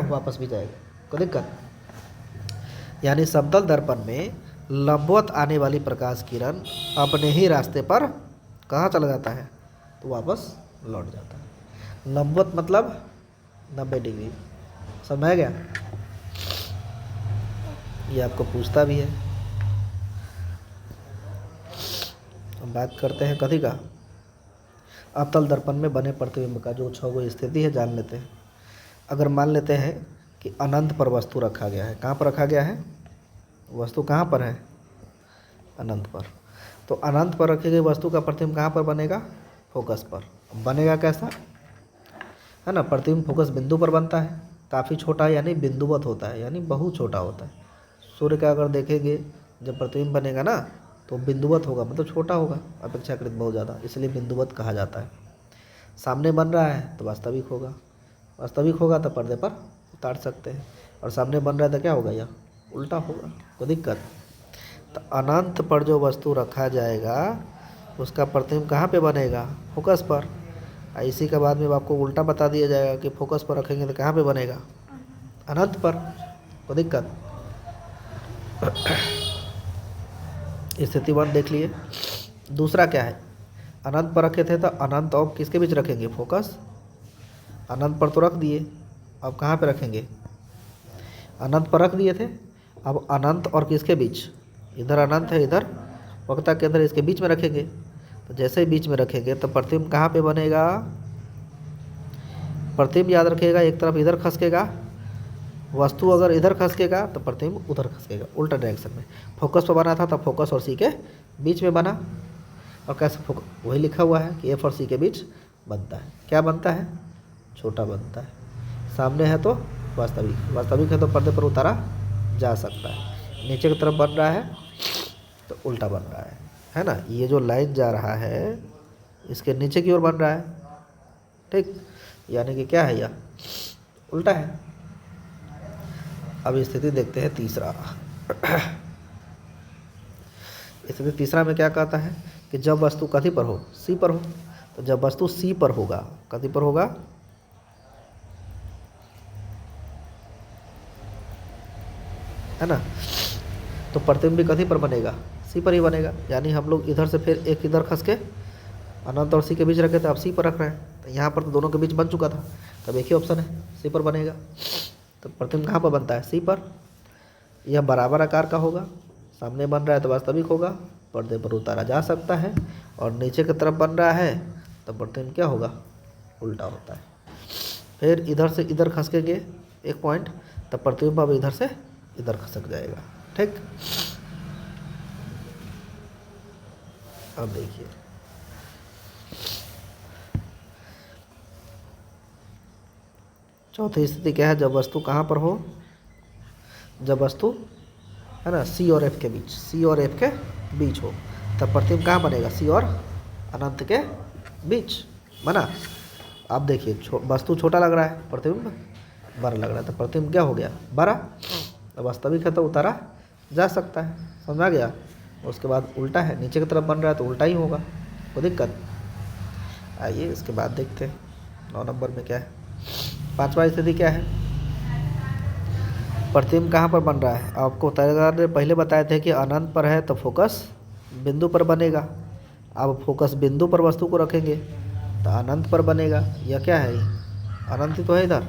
वापस भी जाएगा, कोई दिक्कत। यानी समतल दर्पण में लंबवत आने वाली प्रकाश किरण अपने ही रास्ते पर कहाँ चला जाता है, तो वापस लौट जाता है। लंबवत मतलब 90 डिग्री। समझ गया। ये आपको पूछता भी है। हम बात करते हैं कथी का, अवतल दर्पण में बने प्रतिबिंब का जो 6 गो स्थिति है जान लेते हैं। अगर मान लेते हैं कि अनंत पर वस्तु रखा गया है, कहाँ पर रखा गया है, वस्तु कहाँ पर है, अनंत पर। तो अनंत पर रखी गई वस्तु का प्रतिबिंब कहाँ पर बनेगा, फोकस पर। बनेगा कैसा है ना, प्रतिबिंब फोकस बिंदु पर बनता है, काफ़ी छोटा यानी बिंदुवत होता है, यानी बहुत छोटा होता है। सूर्य का अगर देखेंगे जब प्रतिबिंब बनेगा ना तो बिंदुवत होगा, मतलब छोटा होगा अपेक्षाकृत बहुत ज़्यादा, इसलिए बिंदुवत कहा जाता है। सामने बन रहा है तो वास्तविक होगा, वास्तविक होगा तो पर्दे पर उतार सकते हैं, और सामने बन रहा है तो क्या होगा, यह उल्टा होगा, कोई दिक्कत। तो अनंत पर जो वस्तु रखा जाएगा उसका प्रतिबिंब कहाँ पे बनेगा, फोकस पर। इसी के बाद में आपको उल्टा बता दिया जाएगा कि फोकस पर रखेंगे तो कहाँ पे बनेगा, अनंत पर, कोई दिक्कत। स्थिति 1 देख लिए। दूसरा क्या है, अनंत पर रखे थे तो अनंत और किसके बीच रखेंगे, फोकस। अनंत पर तो रख दिए, अब कहाँ पे रखेंगे, अनंत पर रख दिए थे, अब अनंत और किसके बीच, इधर अनंत है इधर वक्रता के अंदर, इसके बीच में रखेंगे। तो जैसे ही बीच में रखेंगे तो प्रतिबिंब कहाँ पे बनेगा, प्रतिबिंब याद रखिएगा एक तरफ इधर खसकेगा, वस्तु अगर इधर खसकेगा तो प्रतिबिंब उधर खसकेगा, उल्टा डायरेक्शन में। फोकस पर बना था तो फोकस और सी के बीच में बना, और कैसे फोकस वही लिखा हुआ है कि एफ और सी के बीच बनता है। क्या बनता है, छोटा बनता है। सामने है तो वास्तविक, वास्तविक है तो पर्दे पर उतारा जा सकता है। नीचे की तरफ बन रहा है तो उल्टा बन रहा है ना। ये जो लाइन जा रहा है इसके नीचे की ओर बन रहा है, ठीक, यानी कि क्या है, यह उल्टा है। अब स्थिति देखते हैं तीसरा। स्थिति तीसरा में क्या कहता है कि जब वस्तु कथी पर हो, सी पर हो। तो जब वस्तु सी पर होगा, कथी पर होगा, है ना, तो प्रतिबिंब भी कथी पर बनेगा, सी पर ही बनेगा। यानी हम लोग इधर से फिर एक इधर खस के अनंत और सी के बीच रखे थे, अब सी पर रख रहे हैं। तो यहाँ पर तो दोनों के बीच बन चुका था, तब एक ही ऑप्शन है, सी पर बनेगा। तो प्रतिबिंब कहाँ पर बनता है, सी पर। यह बराबर आकार का होगा, सामने बन रहा है तो वास्तविक होगा, पर्दे पर उतारा जा सकता है, और नीचे की तरफ बन रहा है तो प्रतिबिंब क्या होगा, उल्टा होता है। फिर इधर से इधर खसकेंगे एक पॉइंट, तब प्रतिबिंब अब इधर से इधर खसक जाएगा, ठीक। अब देखिए चौथी स्थिति क्या है, जब वस्तु कहाँ पर हो, जब वस्तु है ना सी और एफ के बीच, सी और एफ के बीच हो, तब प्रतिबिंब कहाँ बनेगा, सी और अनंत के बीच बना। अब देखिए वस्तु छोटा लग रहा है, प्रतिबिंब बड़ा लग रहा है, तो प्रतिबिंब क्या हो गया, बड़ा। वास्तविक है तो उतारा जा सकता है, समझ आ गया। उसके बाद उल्टा है, नीचे की तरफ बन रहा है तो उल्टा ही होगा, कोई दिक्कत। आइए इसके बाद देखते हैं 9 नंबर में क्या है। 5वां स्थिति क्या है, प्रतिबिंब कहाँ पर बन रहा है। आपको ने पहले बताए थे कि अनंत पर है तो फोकस बिंदु पर बनेगा। अब फोकस बिंदु पर वस्तु को रखेंगे तो अनंत पर बनेगा। यह क्या है, अनंत ही तो है इधर।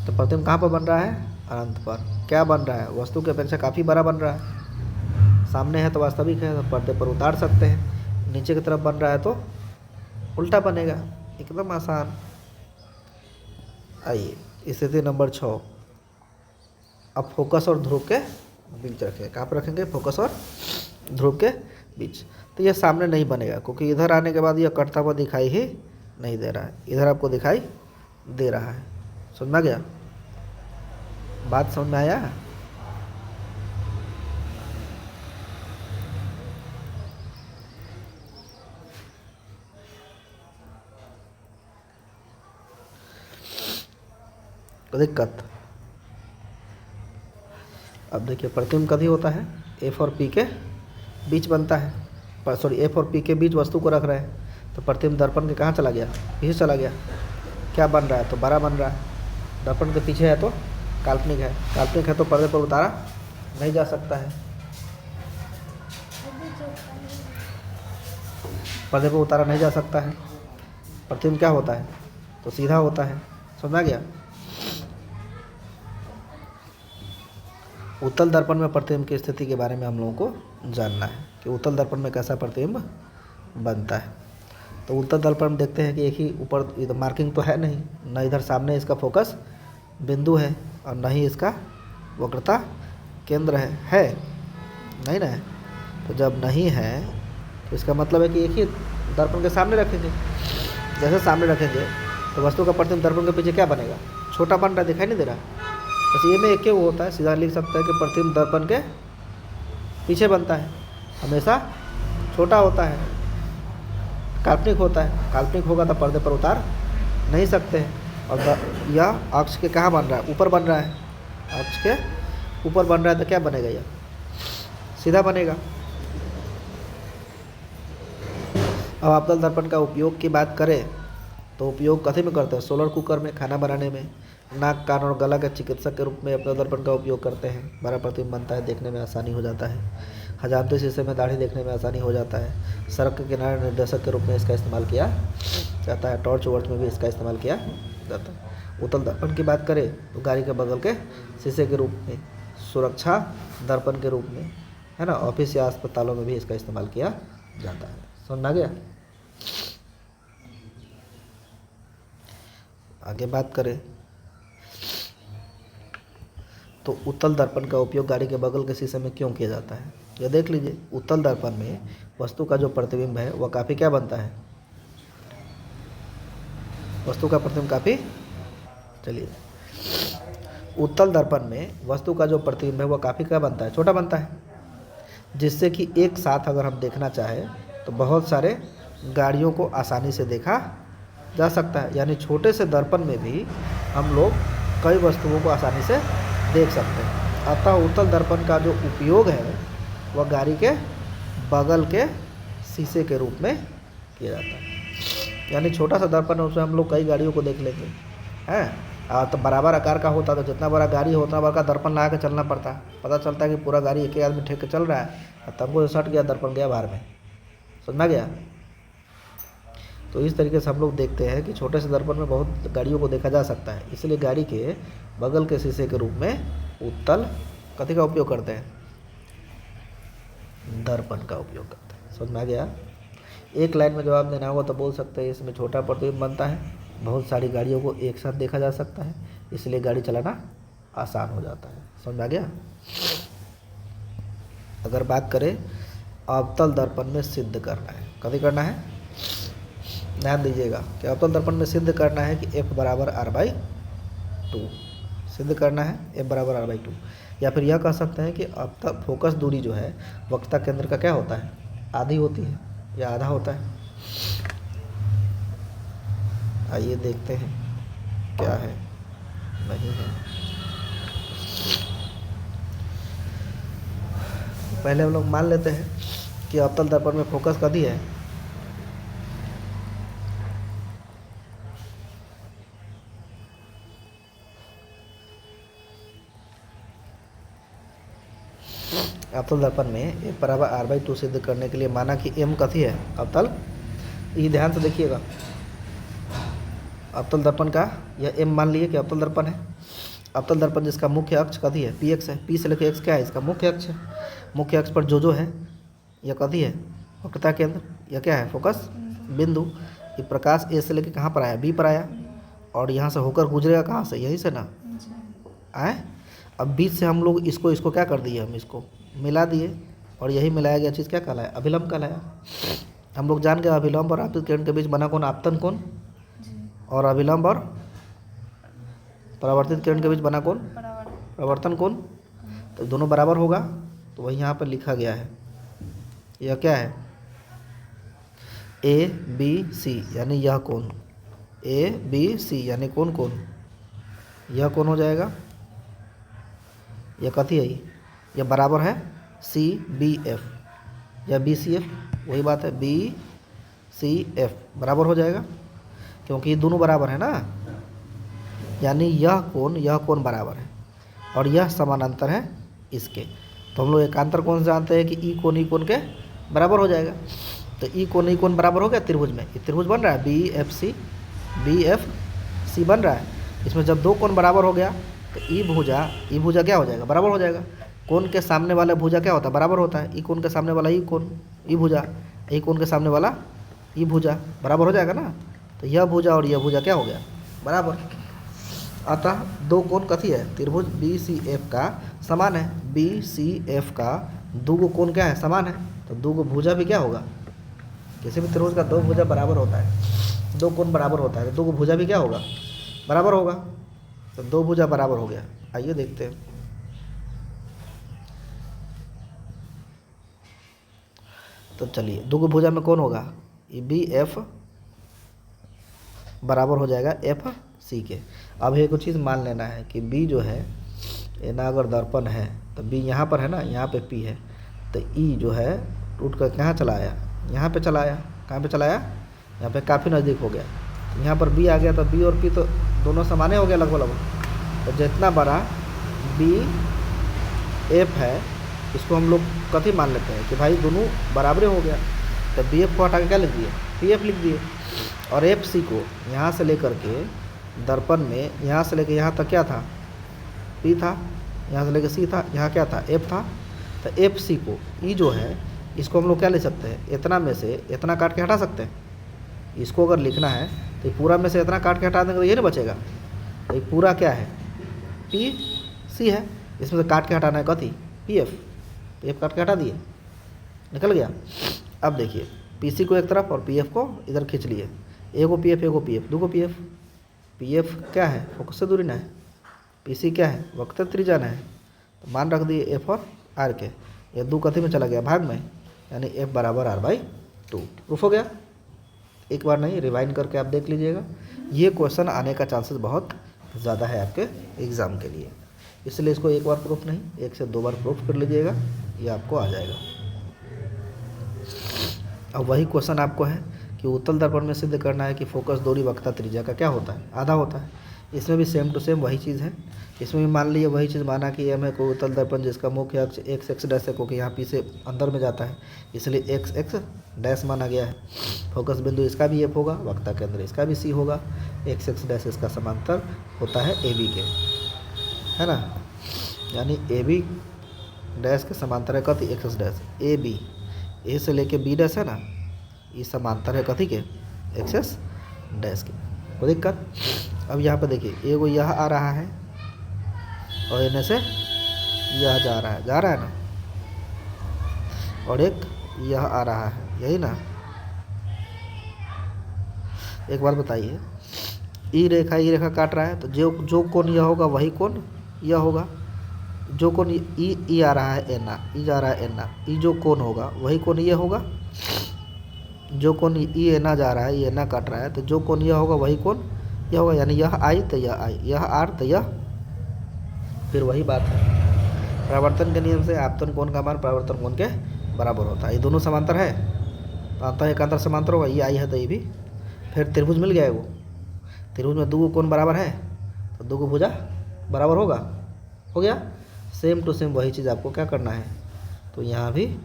तो प्रतिबिंब कहाँ पर बन रहा है, अनंत पर। क्या बन रहा है, वस्तु की अपेक्षा काफ़ी बड़ा बन रहा है। सामने है तो वास्तविक है तो पर्दे पर उतार सकते हैं, नीचे की तरफ बन रहा है तो उल्टा बनेगा, एकदम आसान। आइए स्थिति नंबर 6, अब फोकस और ध्रुव के बीच रखें। कहाँ पर रखेंगे? फोकस और ध्रुव के बीच। तो यह सामने नहीं बनेगा क्योंकि इधर आने के बाद यह कटता हुआ दिखाई ही नहीं दे रहा है, इधर आपको दिखाई दे रहा है। समझ में आ गया? बात समझ में आया? कोई दिक्कत? अब देखिए प्रतिबिंब कभी होता है एफ और पी के बीच बनता है, पर सॉरी एफ और पी के बीच वस्तु को रख रहे हैं, तो प्रतिबिंब दर्पण के कहाँ चला गया? पीछे चला गया। क्या बन रहा है? तो बड़ा बन रहा है। दर्पण के पीछे है तो काल्पनिक है, काल्पनिक है तो पर्दे पर उतारा नहीं जा सकता है, पर्दे पर उतारा नहीं जा सकता है। प्रतिबिंब क्या होता है? तो सीधा होता है। समझ आ गया? उत्तल दर्पण में प्रतिबिंब की स्थिति के बारे में हम लोगों को जानना है कि उत्तल दर्पण में कैसा प्रतिबिंब बनता है। तो उत्तल दर्पण में देखते हैं कि एक ही ऊपर इधर मार्किंग तो है नहीं, न इधर सामने इसका फोकस बिंदु है और न ही इसका वक्रता केंद्र है नहीं ना है। तो जब नहीं है तो इसका मतलब है कि एक ही दर्पण के सामने रखेंगे। जैसे सामने रखेंगे तो वस्तु का प्रतिबिंब दर्पण के पीछे क्या बनेगा? छोटा बन रहा है, दिखाई नहीं दे रहा। बस ये में एक वो होता है, सीधा लिख सकते हैं कि प्रतिबिंब दर्पण के पीछे बनता है, हमेशा छोटा होता है, काल्पनिक होता है। काल्पनिक होगा तो पर्दे पर उतार नहीं सकते हैं। और यह अक्ष के कहाँ बन रहा है? ऊपर बन रहा है। अक्ष के ऊपर बन रहा है तो क्या बनेगा? यह सीधा बनेगा। अब अवतल दर्पण का उपयोग की बात करें तो उपयोग कथी में करते हैं? सोलर कुकर में, खाना बनाने में, नाक कान और गला के चिकित्सक के रूप में अवतल दर्पण का उपयोग करते हैं। बड़ा प्रतिबिंब बनता है, देखने में आसानी हो जाता है। हजामती शीशे में दाढ़ी देखने में आसानी हो जाता है। सड़क के किनारे निर्देशक के रूप में इसका इस्तेमाल किया जाता है। टॉर्च वर्च में भी इसका इस्तेमाल किया जाता है। उत्तल दर्पण की बात करें तो गाड़ी के बगल के शीशे के रूप में, सुरक्षा दर्पण के रूप में, है ना, ऑफिस या अस्पतालों में भी इसका इस्तेमाल किया जाता है। समझ आ गया? आगे बात करें तो उत्तल दर्पण का उपयोग गाड़ी के बगल के शीशे में क्यों किया जाता है? यह देख लीजिए, उत्तल दर्पण में वस्तु का जो प्रतिबिंब है वह काफ़ी क्या बनता है? वस्तु का प्रतिबिंब काफ़ी, चलिए, उत्तल दर्पण में वस्तु का जो प्रतिबिंब है वह काफ़ी क्या बनता है? छोटा बनता है, जिससे कि एक साथ अगर हम देखना चाहें तो बहुत सारे गाड़ियों को आसानी से देखा जा सकता है। यानी छोटे से दर्पण में भी हम लोग कई वस्तुओं को आसानी से देख सकते हैं। अतः उत्तल दर्पण का जो उपयोग है वह गाड़ी के बगल के शीशे के रूप में किया जाता है। यानी छोटा सा दर्पण है, उसमें हम लोग कई गाड़ियों को देख लेंगे, हैं। तो बराबर आकार का होता तो जितना बड़ा गाड़ी हो उतना बड़ा दर्पण लगा के चलना पड़ता। पता चलता है कि पूरा गाड़ी एक ही आदमी ठेक के चल रहा है, तब वो सट गया, दर्पण गया बाहर में। समझा गया? तो इस तरीके से हम लोग देखते हैं कि छोटे से दर्पण में बहुत गाड़ियों को देखा जा सकता है। इसलिए गाड़ी के बगल के शीशे के रूप में उत्तल कथी का उपयोग करते हैं? दर्पण का उपयोग करते हैं। समझ में आ गया? एक लाइन में जवाब देना होगा तो बोल सकते हैं इसमें छोटा प्रतिबिंब बनता है, बहुत सारी गाड़ियों को एक साथ देखा जा सकता है, इसलिए गाड़ी चलाना आसान हो जाता है। समझ में आ गया? अगर बात करें अवतल दर्पण में सिद्ध करना है, कभी करना है, ध्यान दीजिएगा कि अवतल दर्पण में सिद्ध करना है कि f बराबर r/2 सिद्ध करना है, f बराबर r/2। या फिर यह कह सकते हैं कि अवतल फोकस दूरी जो है वक्रता केंद्र का क्या होता है? आधी होती है या आधा होता है? आइए देखते हैं क्या है, नहीं है। पहले हम लोग मान लेते हैं कि अवतल दर्पण में फोकस कभी है, अवतल दर्पण में f बराबर r/2 सिद्ध करने के लिए माना कि m कथी है? अवतल। ये ध्यान से देखिएगा, अवतल दर्पण का यह m मान लिए कि अवतल दर्पण है। अवतल दर्पण जिसका मुख्य अक्ष कथी है? px है। p से लेकर x क्या है? इसका मुख्य अक्ष है। मुख्य अक्ष पर जो है यह कथी है? वक्रता केंद्र। यह क्या है? फोकस बिंदु। ये प्रकाश a से लेकर कहाँ पर आया? b पर आया, और यहाँ से होकर गुजरेगा कहाँ से, यहीं से ना आए। अब बीच से हम लोग इसको क्या कर दिए, हम इसको मिला दिए और यही मिलाया गया चीज़ क्या कहलाया, अभिलंब कहलाया। हम लोग जान गए अभिलंब और आपतित किरण के बीच बना कौन, आपतन कोण, और अभिलंब और परावर्तित किरण के बीच बना कौन, प्रवर्तन कोण। तो दोनों बराबर होगा, तो वही यहाँ पर लिखा गया है। यह क्या है, ए बी सी यानी यह कोण, ए बी सी यानी कौन कौन, यह कौन हो जाएगा, यह कथी है, यह बराबर है सी बी एफ या बी सी एफ, वही बात है, बी सी एफ बराबर हो जाएगा, क्योंकि ये दोनों बराबर है ना, यानी यह कोण बराबर है और यह समानांतर है इसके। तो हम लोग एकांतर कोण से जानते हैं कि ई कोण के बराबर हो जाएगा। तो ई कोण बराबर हो गया त्रिभुज में, ये त्रिभुज बन रहा है बी एफ सी बन रहा है। इसमें जब दो कोण बराबर हो गया तो ई भुजा क्या हो जाएगा, बराबर हो जाएगा। कोण के सामने वाला भुजा क्या होता है, बराबर होता है। ई कोण के सामने वाला ई भुजा, ई कोण के सामने वाला ई भुजा बराबर हो जाएगा ना। तो यह भुजा और यह भुजा क्या हो गया, बराबर। अतः दो कोण कथी है, त्रिभुज बी सी एफ का समान है। बी सी एफ का दो कोण क्या है, समान है। तो दो भुजा भी क्या होगा, किसी भी त्रिभुज का दो भुजा बराबर होता है, दो कोण बराबर होता है, तो दो भुजा भी क्या होगा, बराबर होगा। तो दो भुजा बराबर हो गया। आइए देखते हैं। तो चलिए दो भुजा में कौन होगा, ये बी एफ बराबर हो जाएगा एफ सी के। अब एक चीज़ मान लेना है कि बी जो है ये ना, अगर दर्पण है तो बी यहाँ पर है ना, यहाँ पे पी है, तो ई जो है टूट कर कहाँ चला आया, यहाँ पे चला आया। कहाँ पे चला आया, यहाँ पे काफ़ी नज़दीक हो गया। तो यहाँ पर बी आ गया, तो बी और पी तो दोनों समाने हो गए लगभग। तो जितना बड़ा बी एफ है इसको हम लोग कथी मान लेते हैं कि भाई दोनों बराबरी हो गया। तो बी एफ को हटा के क्या लिख दिए, पी एफ लिख दिए। और एफ सी को यहाँ से लेकर के दर्पण में, यहाँ से लेकर यहाँ तक क्या था, पी था, यहाँ से लेकर सी था, यहाँ क्या था, एफ था। तो एफ सी को ई जो है इसको हम लोग क्या ले सकते हैं, इतना में से इतना काट के हटा सकते हैं। इसको अगर लिखना है तो पूरा में से इतना काट के हटा देंगे तो ये नहीं बचेगा। तो ये पूरा क्या है, पी सी है, इसमें से काट के हटाना है कथी, पी एफ काट के हटा दिए, निकल गया। अब देखिए पी सी को एक तरफ और पी एफ को इधर खींच लिए, एगो पी एफ दो पी एफ क्या है, फोकस से दूरी ना है, पी सी क्या है, वक्त त्रिज्या ना है। तो मान रख दिए एफ और आर के, ये दो कथी में चला गया, भाग में, यानी एफ बराबर आर बाई 2 प्रूफ हो गया। एक बार नहीं, रिवाइंड करके आप देख लीजिएगा। ये क्वेश्चन आने का चांसेस बहुत ज़्यादा है आपके एग्ज़ाम के लिए, इसलिए इसको एक बार प्रूफ नहीं, 1 से 2 बार प्रूफ कर लीजिएगा, ये आपको आ जाएगा। अब वही क्वेश्चन आपको है कि उत्तल दर्पण में सिद्ध करना है कि फोकस दूरी वक्रता त्रिज्या का क्या होता है, आधा होता है। इसमें भी सेम टू सेम वही चीज़ है। इसमें भी मान लीजिए वही चीज़ माना कि एम है कोई उत्तल दर्पण जिसका मुख्य अक्ष एक्स एक्स डैश है, क्योंकि यहाँ पी से अंदर में जाता है इसलिए एक्स एक्स डैश माना गया है। फोकस बिंदु इसका भी एफ होगा, वक्ता के अंदर इसका भी सी होगा, एक्स एक्स डैश इसका समांतर होता है ए बी के, है ना। यानी ए बी डैश के समांतर है कथी, x x dash, a b, a से लेके बी डैश है ना, ये समांतर है कथी के, एक्सेस डैश के, कोई दिक्कत। अब यहाँ पर देखिए एगो यह आ रहा है और इन्हें से यह जा रहा है ना, और एक यह आ रहा है, यही ना। एक बार बताइए, ई रेखा काट रहा है, तो जो कोण यह होगा वही कोण यह होगा। जो कोण ई आ रहा है एना, ई जा रहा है एना, ई जो कोण होगा वही कोण ये होगा। जो कोण ई एना जा रहा है, ये एना काट रहा है, तो जो कोण यह होगा वही कोण यह होगा। यानी यह आई तो यह आई, यह आर तो यह, फिर वही बात है परावर्तन के नियम से आपतन कोण का मान परावर्तन कोण के बराबर होता है। ये दोनों समांतर है तो अंतः एकांतर समांतर होगा, ये आई है तो ये भी। फिर त्रिभुज मिल गया है, वो त्रिभुज में दो कोण बराबर है तो दो भुजा बराबर होगा, हो गया। सेम टू सेम वही चीज़ आपको क्या करना है, तो यहाँ भी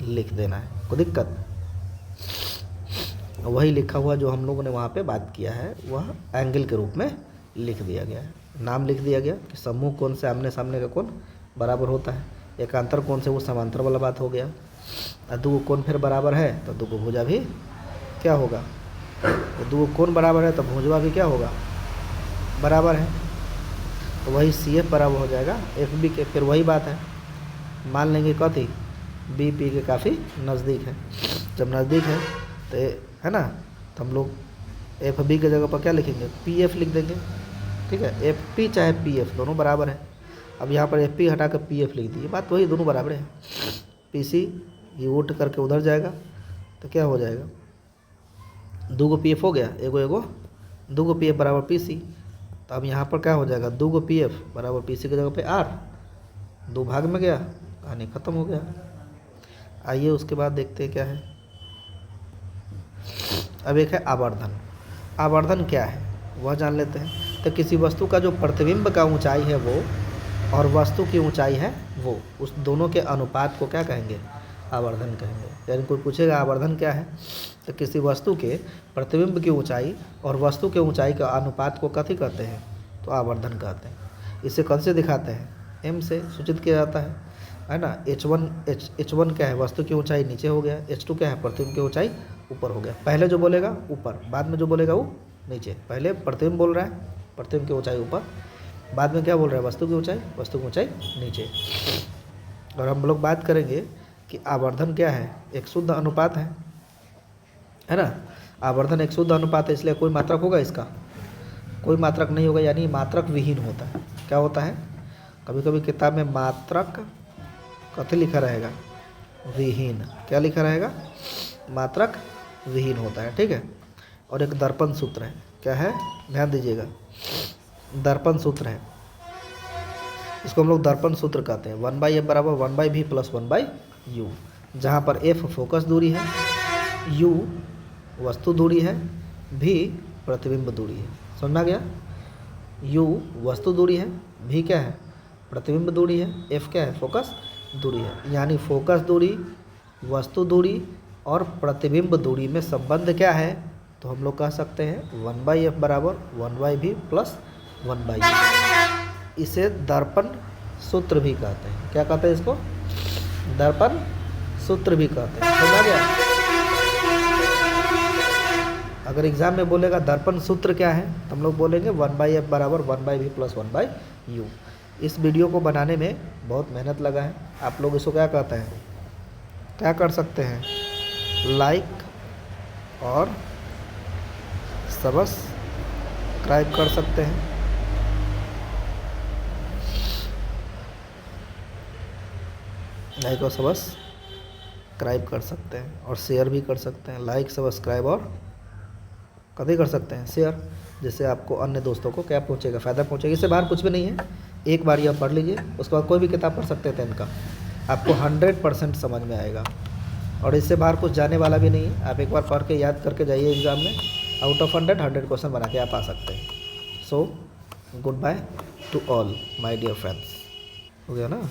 लिख देना है, कोई दिक्कत। वही लिखा हुआ जो हम लोगों ने वहाँ पे बात किया है वह एंगल के रूप में लिख दिया गया है। नाम लिख दिया गया कि समूह कोण से आमने सामने का कोण बराबर होता है। एकांतर कोण से वो समांतर वाला बात हो गया। और दो कोण फिर बराबर है तो दो भुजा भी क्या होगा, तो दो कोण बराबर है तो भुजवा भी क्या होगा, बराबर है, तो वही सी एफ बराबर हो जाएगा एफ बी के। फिर वही बात है, मान लेंगे कथी बी पी के काफ़ी नज़दीक है। जब नज़दीक है तो है ना, तो हम लोग एफ बी के जगह पर क्या लिखेंगे, पी एफ लिख देंगे। ठीक है, एफ पी चाहे पी एफ दोनों बराबर है। अब यहाँ पर एफ पी हटा कर पी एफ लिख दिए, बात वही, दोनों बराबर है। पी सी ये उल्ट करके उधर जाएगा तो क्या हो जाएगा, दो गो पी एफ हो गया, एगो एगो, दो गो पी एफ बराबर पी सी। तो अब यहाँ पर क्या हो जाएगा, दो गो पी एफ बराबर पी सी की जगह पे आर, दो भाग में गया, कहानी ख़त्म हो गया। आइए उसके बाद देखते हैं क्या है। अब एक है आवर्धन। आवर्धन क्या है वह जान लेते हैं। तो किसी वस्तु का जो प्रतिबिंब का ऊंचाई है वो और वस्तु की ऊंचाई है वो, उस दोनों के अनुपात को क्या कहेंगे, आवर्धन कहेंगे। यानी कोई पूछेगा आवर्धन क्या है, तो किसी वस्तु के प्रतिबिंब की ऊंचाई और वस्तु के ऊंचाई का अनुपात को कथी कहते हैं, तो आवर्धन कहते हैं। इसे कौन से दिखाते हैं, एम से सूचित किया जाता है ना। एच वन क्या है, वस्तु की ऊंचाई नीचे हो गया, एच टू क्या है, प्रतिबिंब की ऊंचाई ऊपर हो गया। पहले जो बोलेगा ऊपर, बाद में जो बोलेगा वो नीचे। पहले प्रतिबिंब बोल रहा है, प्रतिबिंब की ऊंचाई ऊपर, बाद में क्या बोल रहा है, वस्तु की ऊंचाई, वस्तु की ऊंचाई नीचे। और हम लोग बात करेंगे कि आवर्धन क्या है, एक शुद्ध अनुपात है ना। आवर्धन एक शुद्ध अनुपात है, इसलिए कोई मात्रक होगा इसका, कोई मात्रक नहीं होगा, यानी मात्रक विहीन होता है। क्या होता है, कभी कभी किताब में मात्रक कथी लिखा रहेगा, विहीन। क्या लिखा रहेगा, मात्रक विहीन होता है। ठीक है, और एक दर्पण सूत्र है, क्या है, ध्यान दीजिएगा, दर्पण सूत्र है। इसको हम लोग दर्पण सूत्र कहते हैं। 1/f बराबर 1/v प्लस 1/u, जहाँ पर f फोकस दूरी है, u वस्तु दूरी है, v प्रतिबिंब दूरी है। समझा गया, u वस्तु दूरी है, v क्या है, प्रतिबिंब दूरी है, f क्या है, फोकस दूरी है। यानी फोकस दूरी, वस्तु दूरी और प्रतिबिंब दूरी में संबंध क्या है, तो हम लोग कह सकते हैं 1/f बराबर 1/v प्लस 1/u। इसे दर्पण सूत्र भी कहते हैं। क्या कहते हैं इसको, दर्पण सूत्र भी कहते हैं। समझा गया। अगर एग्जाम में बोलेगा दर्पण सूत्र क्या है, तो हम लोग बोलेंगे 1/f बराबर 1/v प्लस 1/u। इस वीडियो को बनाने में बहुत मेहनत लगा है। आप लोग इसको क्या कहते हैं, क्या कर सकते हैं, लाइक और सब्सक्राइब कर सकते हैं। लाइक और सब्सक्राइब कर सकते हैं और शेयर भी कर सकते हैं। लाइक सब्सक्राइब और कभी कर सकते हैं शेयर, जिससे आपको अन्य दोस्तों को क्या पहुंचेगा, फ़ायदा पहुंचेगा। इससे बाहर कुछ भी नहीं है, एक बार यह पढ़ लीजिए, उसके बाद कोई भी किताब पढ़ सकते हैं इनका, आपको 100% समझ में आएगा। और इससे बाहर कुछ जाने वाला भी नहीं है। आप एक बार पढ़ के याद करके जाइए एग्ज़ाम में, आउट ऑफ 100 क्वेश्चन बना के आप आ सकते हैं। So good bye to all my dear friends. हो गया ना।